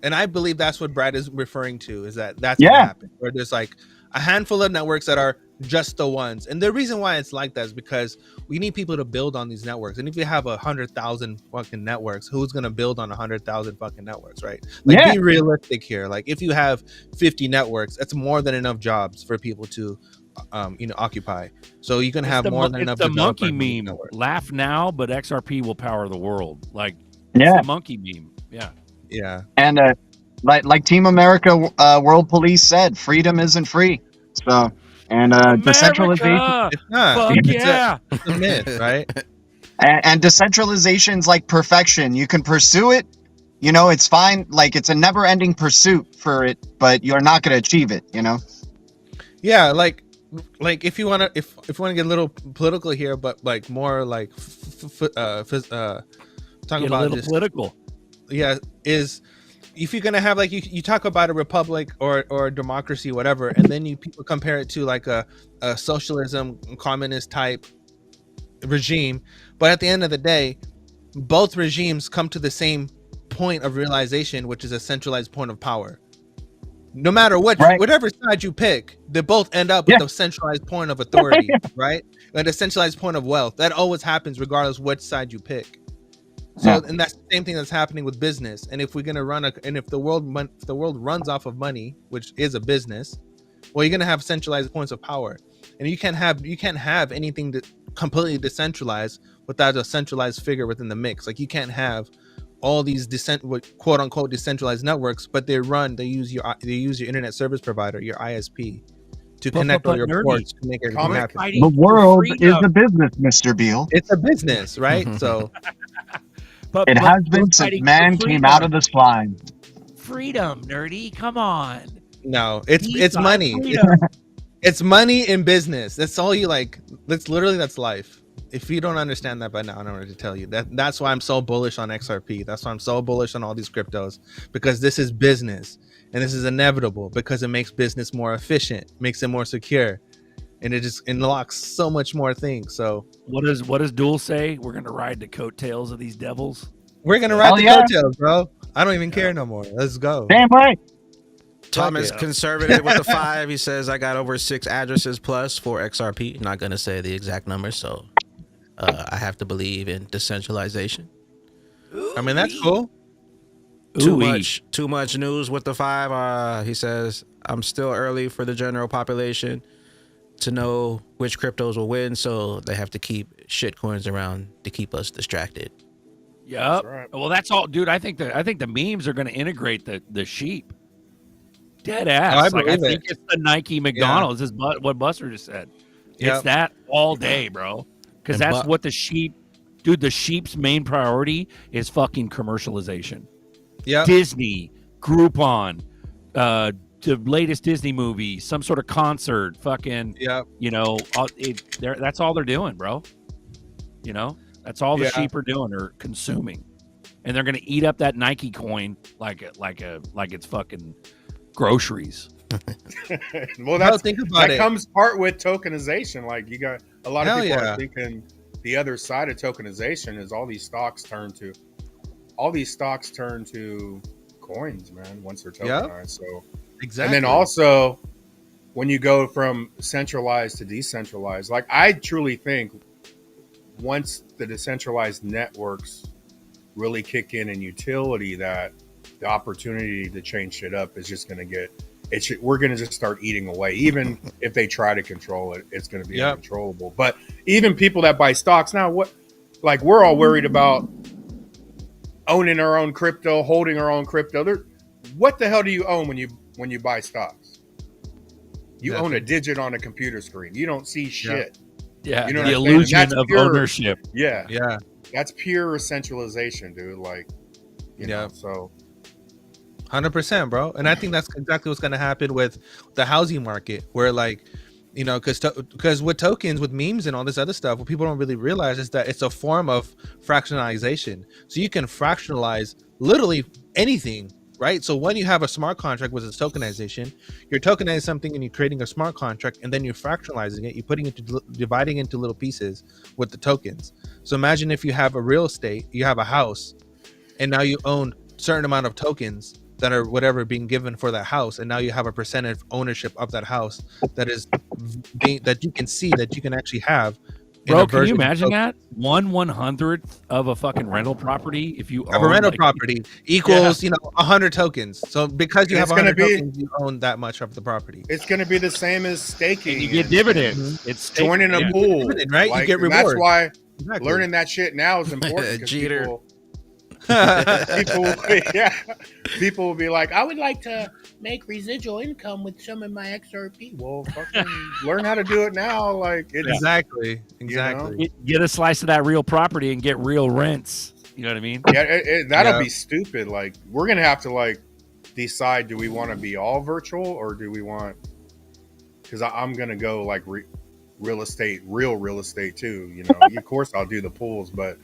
And I believe that's what Brad is referring to, is that's going to Yeah. happen. Where there's like a handful of networks that are just the ones. And the reason why it's like that is because we need people to build on these networks. And if you have 100,000 fucking networks, who's going to build on 100,000 fucking networks, right? Like, Yeah. be realistic here. Like, if you have 50 networks, that's more than enough jobs for people to occupy. So you can have more than enough. It's the developers monkey on these meme. networks. Laugh now, but XRP will power the world. Like, Yeah. it's the monkey meme. Yeah. Yeah. And like Team America World Police said, freedom isn't free. So decentralization America! It's not. Fuck It's yeah. it's a myth, right? and decentralization's like perfection. You can pursue it, it's fine. Like it's a never-ending pursuit for it, but you're not going to achieve it. Yeah, like if you want to if you want to get a little political here, but like more like talking Get a about little just political. is if you're gonna have like you talk about a republic or a democracy, whatever, and then people compare it to like a socialism, communist type regime, but at the end of the day, both regimes come to the same point of realization, which is a centralized point of power. No matter Right. whatever side you pick, they both end up Yeah. with the centralized point of authority, right? And a centralized point of wealth. That always happens regardless which side you pick. So, Yeah. and that's the same thing that's happening with business. And if we're gonna if the world runs off of money, which is a business, well, you're gonna have centralized points of power, and you can't have anything that completely decentralized without a centralized figure within the mix. Like you can't have all these quote unquote decentralized networks, but they use your internet service provider, your ISP, to connect all your nerdy. ports to make everything Comic. happen. The world is a business, Mr. Beal. It's a business, right? So It has been since man came out of the slime. Freedom, nerdy. Come on. no, it's DeFi money. freedom. It's money in business. That's all you like. That's life. If you don't understand that by now, I don't know what to tell you. That's why I'm so bullish on XRP. That's why I'm so bullish on all these cryptos, because this is business and this is inevitable because it makes business more efficient, makes it more secure, and it just unlocks so much more things. So What does Duel say? We're gonna ride the coattails of these devils. we're gonna ride Hell the yeah. coattails, bro. I don't even care no more. Let's go. Damn right. Thomas yeah. conservative with the 5. He says I got over 6 addresses plus for XRP. Not gonna say the exact number, so I have to believe in decentralization. I mean, that's cool. Too Ooh-wee. much news with the 5. He says I'm still early for the general population to know which cryptos will win, so they have to keep shit coins around to keep us distracted. Yep. That's right. Well, that's all, dude. I think the memes are going to integrate the sheep. Dead ass. I Like I believe think it. it's the Nike McDonald's. Is what Buster just said. Yep. It's that all day, bro. Because And that's what the sheep, dude. The sheep's main priority is fucking commercialization. Yeah. Disney, Groupon, the latest Disney movie, some sort of concert, fucking, Yeah. you know, that's all they're doing, bro. You know, that's all the Yeah. sheep are doing, or consuming, and they're gonna eat up that Nike coin like it's fucking groceries. Well, Bro, think about it. comes part with tokenization. Like you got a lot of Hell people yeah. are thinking the other side of tokenization is all these stocks turn to coins, man, once they're Yep. tokenized. So Exactly. and then also when you go from centralized to decentralized, like I truly think once the decentralized networks really kick in utility, that the opportunity to change shit up is just going to we're going to just start eating away. Even if they try to control it, it's going to be Yep. uncontrollable. But even people that buy stocks now, we're all worried about owning our own crypto, holding our own crypto. What the hell do you own when you buy stocks? You own a digit on a computer screen. You don't see shit. Yeah, You know the what I'm saying? And illusion that's of pure- ownership. Yeah, Yeah. that's pure centralization, dude. Like, you know, Yeah. so 100%, bro. And I think that's exactly what's going to happen with the housing market, where like, you know, because with tokens, with memes and all this other stuff, what people don't really realize is that it's a form of fractionalization. So you can fractionalize literally anything, right? So when you have a smart contract, which is tokenization, you're tokenizing something and you're creating a smart contract, and then you're fractionalizing it. You're putting it dividing into little pieces with the tokens. So imagine if you have a real estate, you have a house, and now you own certain amount of tokens that are whatever being given for that house, and now you have a percentage ownership of that house that is that you can see, that you can actually have. Bro, can you imagine that? 1/100th of a fucking rental property if you Have a own, rental like, property equals, you know, 100 tokens. So because you And have it's gonna 100 be- tokens, you own that much of the property. it's going to be the same as staking. and you get dividends. It's joining a yeah. pool, Dividend, right? You Like, get and that's reward. why Exactly. learning that shit now is important. 'Cause Jeter. people will be like, I would like to make residual income with some of my XRP. Well, fucking learn how to do it now. Like, it's, Exactly. Exactly. Get a slice of that real property and get real rents. You know what I mean? yeah, that'll Yeah. be stupid. Like, we're gonna have to like decide: do we want to be all virtual, or do we want? Because I'm gonna go like real estate too. You know, of course I'll do the pools, but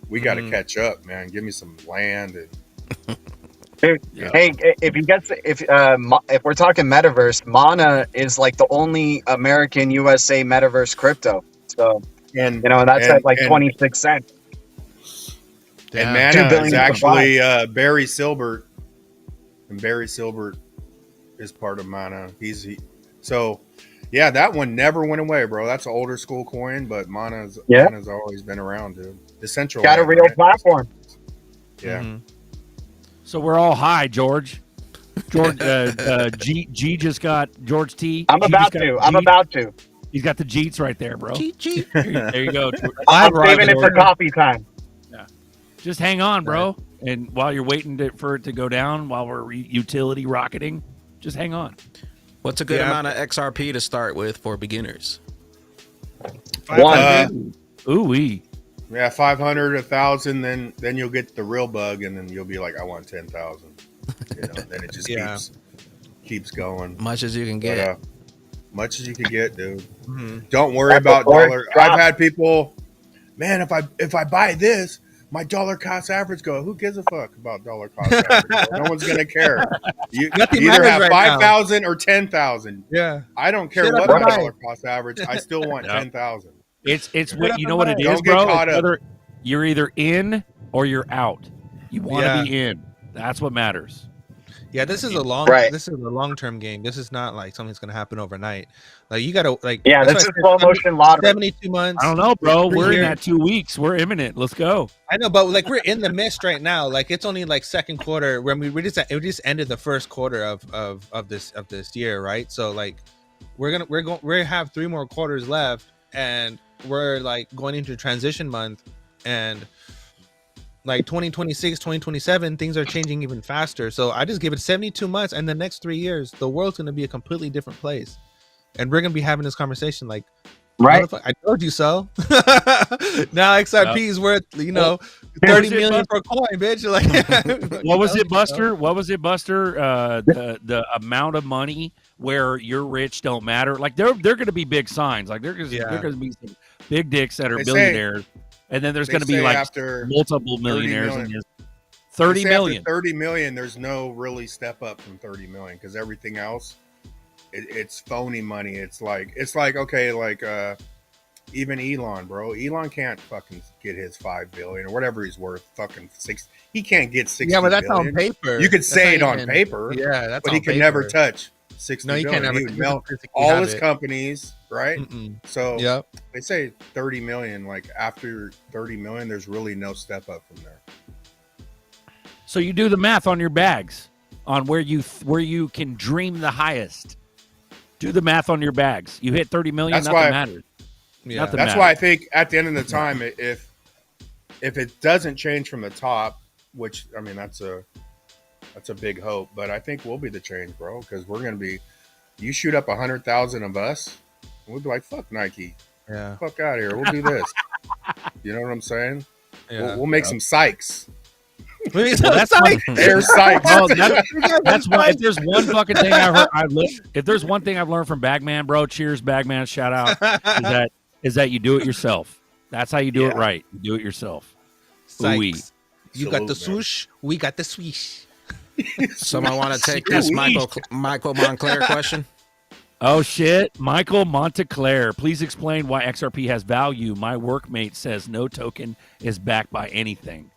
we got to catch up, man. Give me some land and Dude, Yeah. hey, if we're talking metaverse, Mana is like the only American USA metaverse crypto. So And that's at like and 26 cents. and Damn. 2 Mana is billion supply. actually Barry Silbert, and Barry Silbert is part of Mana. So yeah, that one never went away, bro. That's an older school coin, but Mana's always been around, dude. Decentraland, Got a real right? platform. Yeah. Mhm. So we're all high, George. George G just got George T. I'm G about just got to. I'm Jeets. about to. He's got the Jeets right there, bro. Cheat. There you go. I'm Ride, saving it for George. coffee time. Just hang on, bro. And while you're waiting for it to go down, while we're utility rocketing, just hang on. What's a good Yeah. amount of XRP to start with for beginners? One. Ooh-wee. Yeah, 500, 1,000, then you'll get the real bug, and then you'll be like, I want 10,000. Then it just Yeah. keeps going. Much as you can But, get. much as you can get, dude. Mhm. Don't worry That's about before it dollar. drops. I've had people, man, if I buy this, my dollar cost average go. Who gives a fuck about dollar cost average? No one's gonna care. You Nothing either matters have right now. 5,000 or 10,000. Yeah. I don't care Shut what up, my bye. dollar cost average. I still want Yeah. 10,000. It's Put what up you a know what it fight. is, Don't get bro. caught It's up. you're either in or you're out. You want to Yeah. be in. That's what matters. Yeah, this is a long term game. This is not like something's gonna happen overnight. Like you gotta Yeah, that's this why is I slow said motion lottery. 72 months. I don't know, bro. 3 We're in years. that 2 weeks. We're imminent. Let's go. I know, but like we're in the mist right now. Like it's only like second quarter when we just ended the first quarter of this year, right? So like we have 3 more quarters left, and we're like going into transition month, and like 2026, 2027, things are changing even faster. So I just give it 72 months, and the next 3 years, the world's gonna be a completely different place, and we're gonna be having this conversation like. Right? Motherfucker, I told you so. Now XRP is worth, 30 was it, million per coin, bitch. Like, What was it, Buster? What was it, Buster? The amount of money where you're rich don't matter. Like they're going to be big signs. Like they're going to be some big dicks that are They say- billionaires, and then there's They going to be say like after multiple 30 millionaires million. and just They 30 say million. After 30 million, there's no really step up from 30 million because everything else, it's phony money. It's like okay, like even Elon, bro. Elon can't fucking get his 5 billion or whatever he's worth. Fucking 6. He can't get 60 yeah, but that's billion. on paper. You could That's say it not on even- paper, Yeah, that's but on he can paper. never touch 60 No, you billion. can't never. He would melt physically all have his it. companies, right? Mm-mm. So Yep. they say 30 million. Like after 30 million, there's really no step up from there. So you do the math on your bags on where you can dream the highest. Do the math on your bags. You hit 30 million, That's nothing why- matters. Yeah. Nothing That's matters. why I think at the end of the time, if it doesn't change from the top, which I mean that's a big hope, but I think we'll be the change, bro, because we're gonna be. You shoot up 100,000 of us, and we'll be like, "Fuck Nike, Yeah. fuck out of here. We'll do this." You know what I'm saying? Yeah. We'll make some Sykes, Well, that's like, air Sykes. Oh, that's why. If there's one fucking thing if there's one thing I've learned from Bagman, bro, cheers, Bagman, shout out, is that you do it yourself. That's how you do it Yeah. right. You do it yourself. Ooh-wee. Sykes. You got the Salute, man. swoosh. We got the swish. Someone want to take this Michael Montclair question? Oh shit, Michael Monteclair, please explain why XRP has value. My workmate says no token is backed by anything.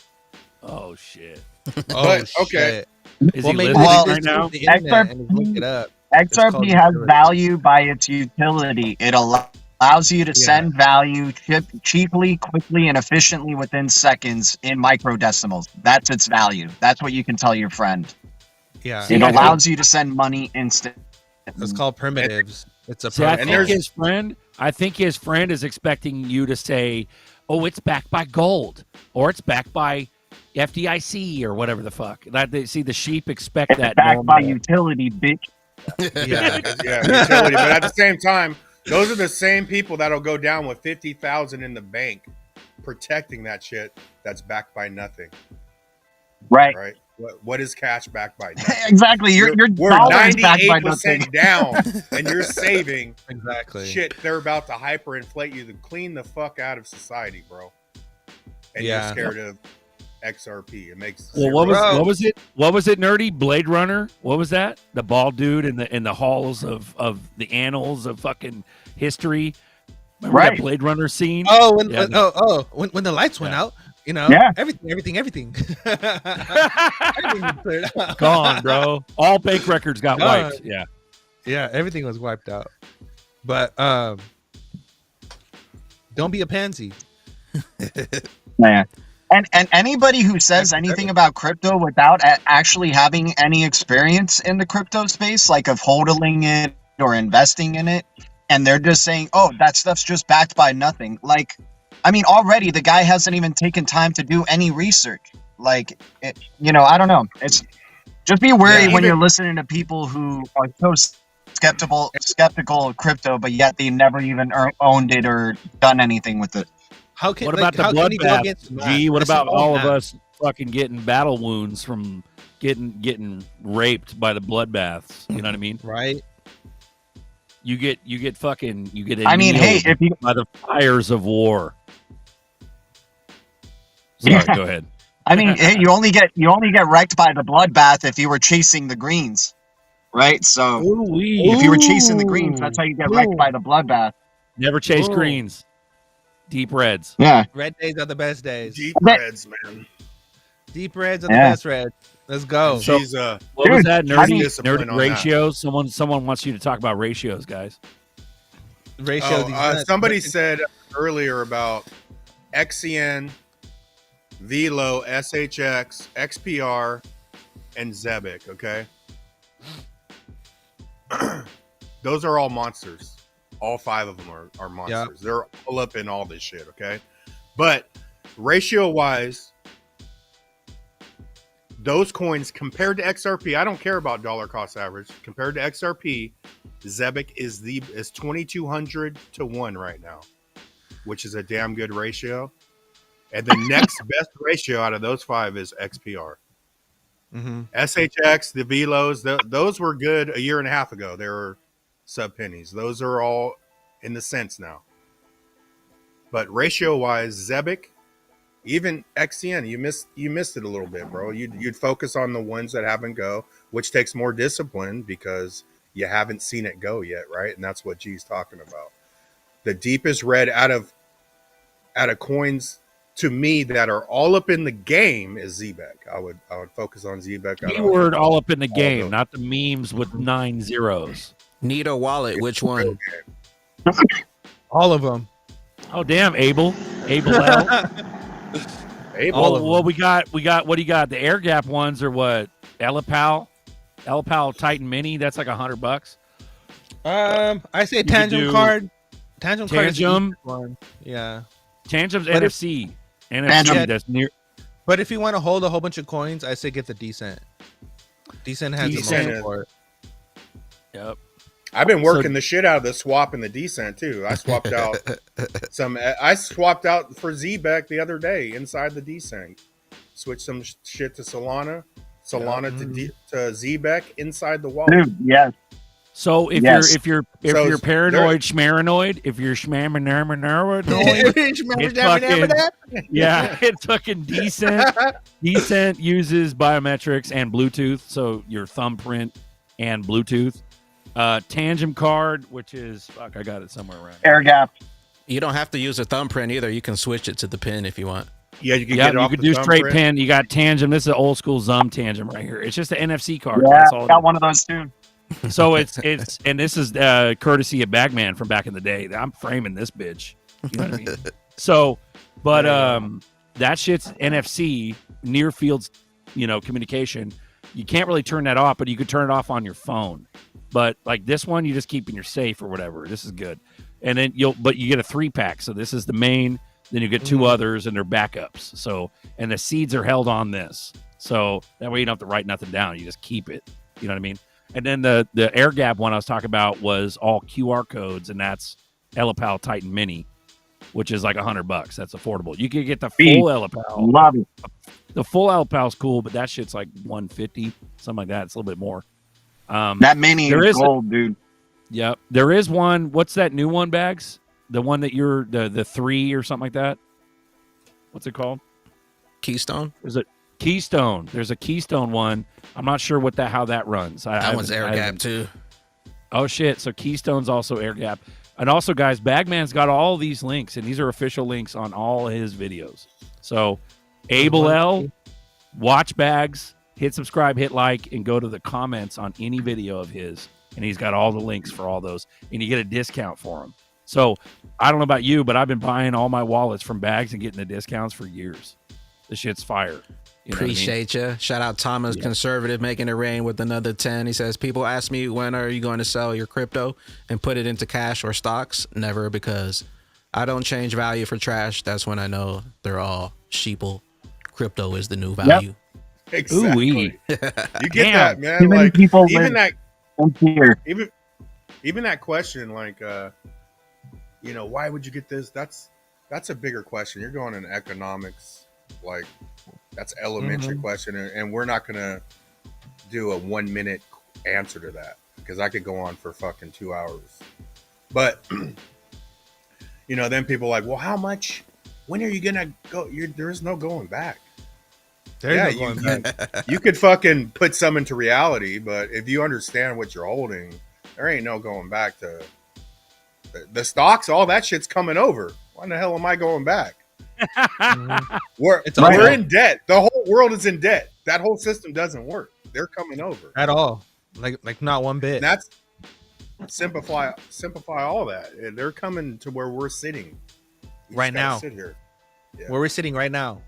Oh shit. Oh, But, okay. shit. Is Well, he maybe listening Well, right now? the internet and look it up. It's XRP called has utility. value by its utility. It allows you to send value cheaply, quickly, and efficiently within seconds in microdecimals. That's its value. That's what you can tell your friend. Yeah. See, It I allows you to send money instant. It's called primitives. It's a See, I protocol. think his friend is expecting you to say, "Oh, it's backed by gold," or "It's backed by FDIC," or whatever the fuck. That they see the sheep expect It's that. backed by normal. utility, bitch. Yeah. Yeah, utility. But at the same time, those are the same people that'll go down with 50,000 in the bank, protecting that shit. That's backed by nothing, Right. right? What is cash backed by? Nothing. Exactly. Your We're dollar is backed by nothing. 98% down, and you're saving Exactly. shit. They're about to hyperinflate you to clean the fuck out of society, bro. And Yeah. you're scared of XRP. It makes Well, zero what was sense. what was it? What was it, nerdy? Blade Runner? What was that? The bald dude in the halls of the annals of fucking history. Remember Right. that Blade Runner scene? Oh, when Yeah. when the lights went Yeah. out, you know, Yeah. everything. Everything was cleared out. Gone, bro. All bank records got Gone. wiped. Yeah. Yeah, everything was wiped out. But don't be a pansy. Man. And anybody who says anything about crypto without actually having any experience in the crypto space, like of holding it or investing in it, and they're just saying, "Oh, that stuff's just backed by nothing." Like, I mean, already the guy hasn't even taken time to do any research. Like, I don't know. It's just be wary when you're listening to people who are so skeptical of crypto, but yet they never even owned it or done anything with it. How can What about the how can he go bloodbath? against math? Gee, what This is about all of math. us fucking getting battle wounds from getting raped by the bloodbaths? You know what I mean? Right? You get I mean, hey, annealed if you by the fires of war. Sorry, Yeah. go ahead. I mean, hey, you only get wrecked by the bloodbath if you were chasing the greens, right? So if you were chasing the greens, that's how you get wrecked by the bloodbath. Never chase Ooh. greens. Deep reds. Yeah. Red days are the best days. Deep reds, man. Deep reds are the Yeah. best reds. Let's go. So- She's What was Dude, that? I mean- Discipline on Ratios. Someone wants you to talk about ratios, guys. Ratio. somebody said earlier about XCN, VLO, SHX, XPR, and Zebic. Okay, those are all monsters. All 5 of them are monsters. They're all up in all this shit. Okay, but ratio wise, those coins compared to XRP, I don't care about dollar cost average. Compared to XRP, Zebic is 2,200 to 1 right now, which is a damn good ratio. And the next best ratio out of those 5 is XPR. Mm-hmm. SHX, the VLOs, those were good a year and a half ago. They were sub pennies. Those are all in the cents now. But ratio wise, Zebic, even XCN, you missed it a little bit, bro. You'd focus on the ones that haven't go, which takes more discipline because you haven't seen it go yet, right? And that's what G's talking about. The deepest red out of coins to me that are all up in the game is Zbec. I would focus on Zbec. Keyword all up in the game, not the memes with 9 zeros. Need a wallet. Which one? All of them. Oh damn, Abel L. Abel. Oh, well, we got. What do you got? The air gap ones are what? Elipal Titan Mini. That's like $100. I say could Tangent do card. Tangent card is the Tangem. easiest one. Yeah. Tangent's But NFC. NFC. Tangent. That's near. But if you want to hold a whole bunch of coins, I say get the Decent. Decent has Decent. the most support. Yep. I've been working the shit out of the swap and the Decent too. I swapped out I swapped out for Zbec the other day inside the Decent. Switched some shit to Solana to Zbec inside the wallet. Dude, yes. So if Yes. you're paranoid schmaranoid, if you're schmaranoid, it's fucking decent uses biometrics and Bluetooth, so your thumbprint and Bluetooth. Tangent card, which is fuck, I got it somewhere around here. Air gap. You don't have to use a thumbprint either. You can switch it to the pin if you want. Yeah, you can Yeah, get it you off could the do straight thumbprint. pin. You got Tangent. This is an old school Zum Tangent right here. It's just an NFC card. Yeah, That's all. got one of those too. So it's and this is courtesy of Bagman from back in the day. I'm framing this bitch. You know what I mean? So, but that shit's NFC, near field, communication. You can't really turn that off, but you could turn it off on your phone. But like this one, you just keep in your safe or whatever. This is good. And then you get a 3-pack. So this is the main. Then you get 2 others, and they're backups. So, and the seeds are held on this. So that way you don't have to write nothing down. You just keep it. You know what I mean? And then the air gap one I was talking about was all QR codes, and that's Elipal Titan Mini, which is like $100. That's affordable. You could get the full Elipal. Love it. The full Elipal's cool, but that shit's like $150, something like that. It's a little bit more. That mini there is is gold, dude. Yep. There is one. What's that new one, Bags? The one that you're the 3 or something like that. What's it called? Keystone. There's a Keystone. There's a Keystone one. I'm not sure how that runs. That one's air gap too. Oh shit! So Keystone's also air gap, and also guys, Bagman's got all these links, and these are official links on all his videos. So, Abel L, watch Bags, hit subscribe, hit like, and go to the comments on any video of his, and he's got all the links for all those, and you get a discount for them. So I don't know about you, but I've been buying all my wallets from Bags and getting the discounts for years. The shit's fire. You know Appreciate you. Shout out Thomas Conservative making it rain with another 10. He says, people ask me, when are you going to sell your crypto and put it into cash or stocks? Never, because I don't change value for trash. That's when I know they're all sheeple. Crypto is the new value. Exactly. Ooh-wee. You get that, man. Too many Like people even live that here. even that question, like you know, why would you get this? That's a bigger question. You're going in economics, like that's elementary question, and we're not gonna do a 1 minute answer to that because I could go on for fucking 2 hours. But you know, then people are like, well, how much? When are you gonna go? There is no going back. You could fucking put some into reality, but if you understand what you're holding, there ain't no going back to the stocks. All that shit's coming over. Why the hell am I going back? We're in debt. The whole world is in debt. That whole system doesn't work. They're coming over at all. Like not one bit. And that's simplify all that. They're coming to where we're sitting right now. Sit here. Yeah. Where we're sitting right now.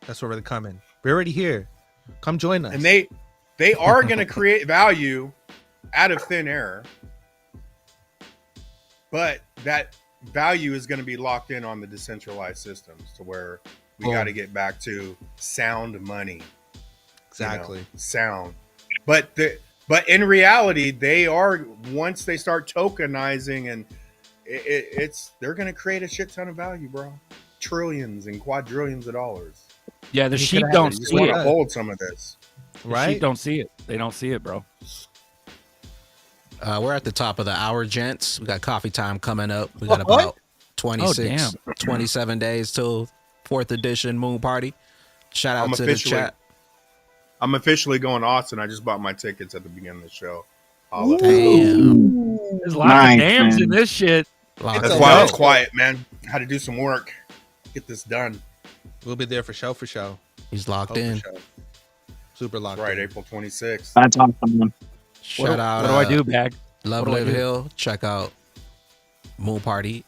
That's where they're coming. We're already here. Come join us. And they are going to create value out of thin air, but that value is going to be locked in on the decentralized systems to where we got to get back to sound money. Exactly. You know, sound. But in reality, they are, once they start tokenizing, and they're going to create a shit ton of value, bro. Trillions and quadrillions of dollars. Yeah, the sheep don't see see it. Hold some of this, right? The sheep don't see it. They don't see it, bro. We're at the top of the hour, gents. We got coffee time coming up. We got about 27 days till 4th edition Moon Party. Shout out to the chat. I'm officially going to Austin. I just bought my tickets at the beginning of the show. Damn. There's lots of dams in this shit. That's why it's quiet, man. I had to do some work. Get this done. We'll be there for show. He's locked in. Super locked in. Right, April 26th. That's awesome. Shout out. What do I do, Bag? Love Live Hill. Check out Moon Party.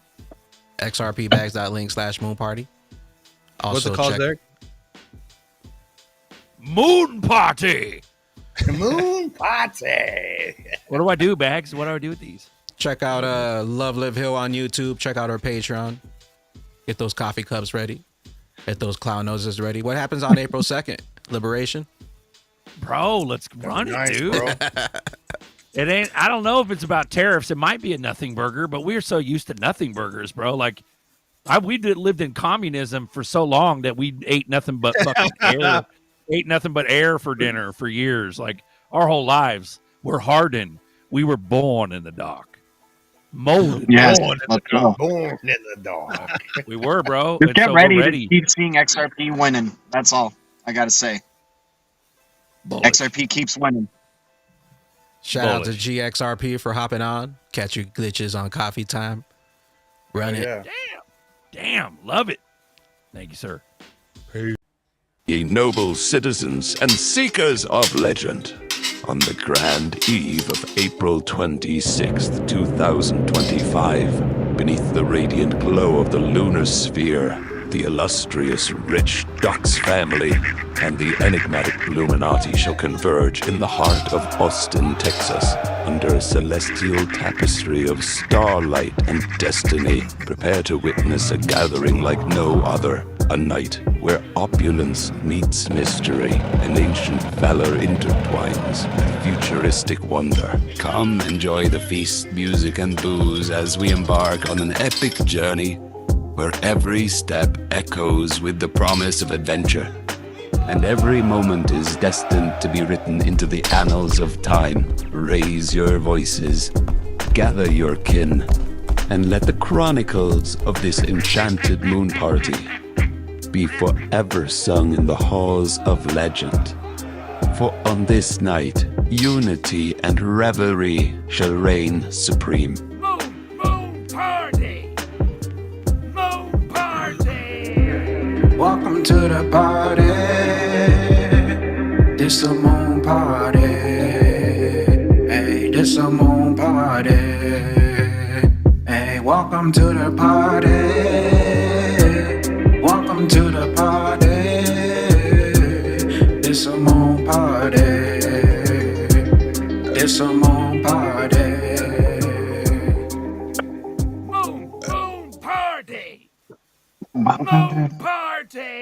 xrpbags.link/Moon Party. Also, what's it called, Derek? Moon Party. Moon Party. What do I do, Bags? What do I do with these? Check out Love Live Hill on YouTube. Check out our Patreon. Get those coffee cups ready. Get those clown noses ready. What happens on April 2nd? Liberation? Bro, let's run it, dude. Bro. It ain't, I don't know if it's about tariffs. It might be a nothing burger, but we're so used to nothing burgers, bro. Like, lived in communism for so long that we ate nothing but fucking air. Ate nothing but air for dinner for years. Like, our whole lives were hardened. We were born in the dark. Molded. Yes, Born in the dark. We were, bro. Just And get so ready we're to keep seeing XRP winning. That's all I got to say. Bullish. XRP keeps winning. Shout out to GXRP for hopping on. Catch your glitches on coffee time. Run it. Yeah. Damn. Love it. Thank you, sir. Ye noble citizens and seekers of legend, on the grand eve of April 26th, 2025, beneath the radiant glow of the lunar sphere, the illustrious rich Dux family and the enigmatic Illuminati shall converge in the heart of Austin, Texas, under a celestial tapestry of starlight and destiny. Prepare to witness a gathering like no other. A night where opulence meets mystery and ancient valor intertwines with futuristic wonder. Come enjoy the feast, music, and booze as we embark on an epic journey where every step echoes with the promise of adventure, and every moment is destined to be written into the annals of time. Raise your voices, gather your kin, and let the chronicles of this enchanted moon party be forever sung in the halls of legend. For on this night, unity and revelry shall reign supreme. Moon party! Moon party! Welcome to the party. This a moon party. Hey, this a moon party. Hey, welcome to the party. Welcome to the party. This a moon party. This a moon party. Moon party. Moon party.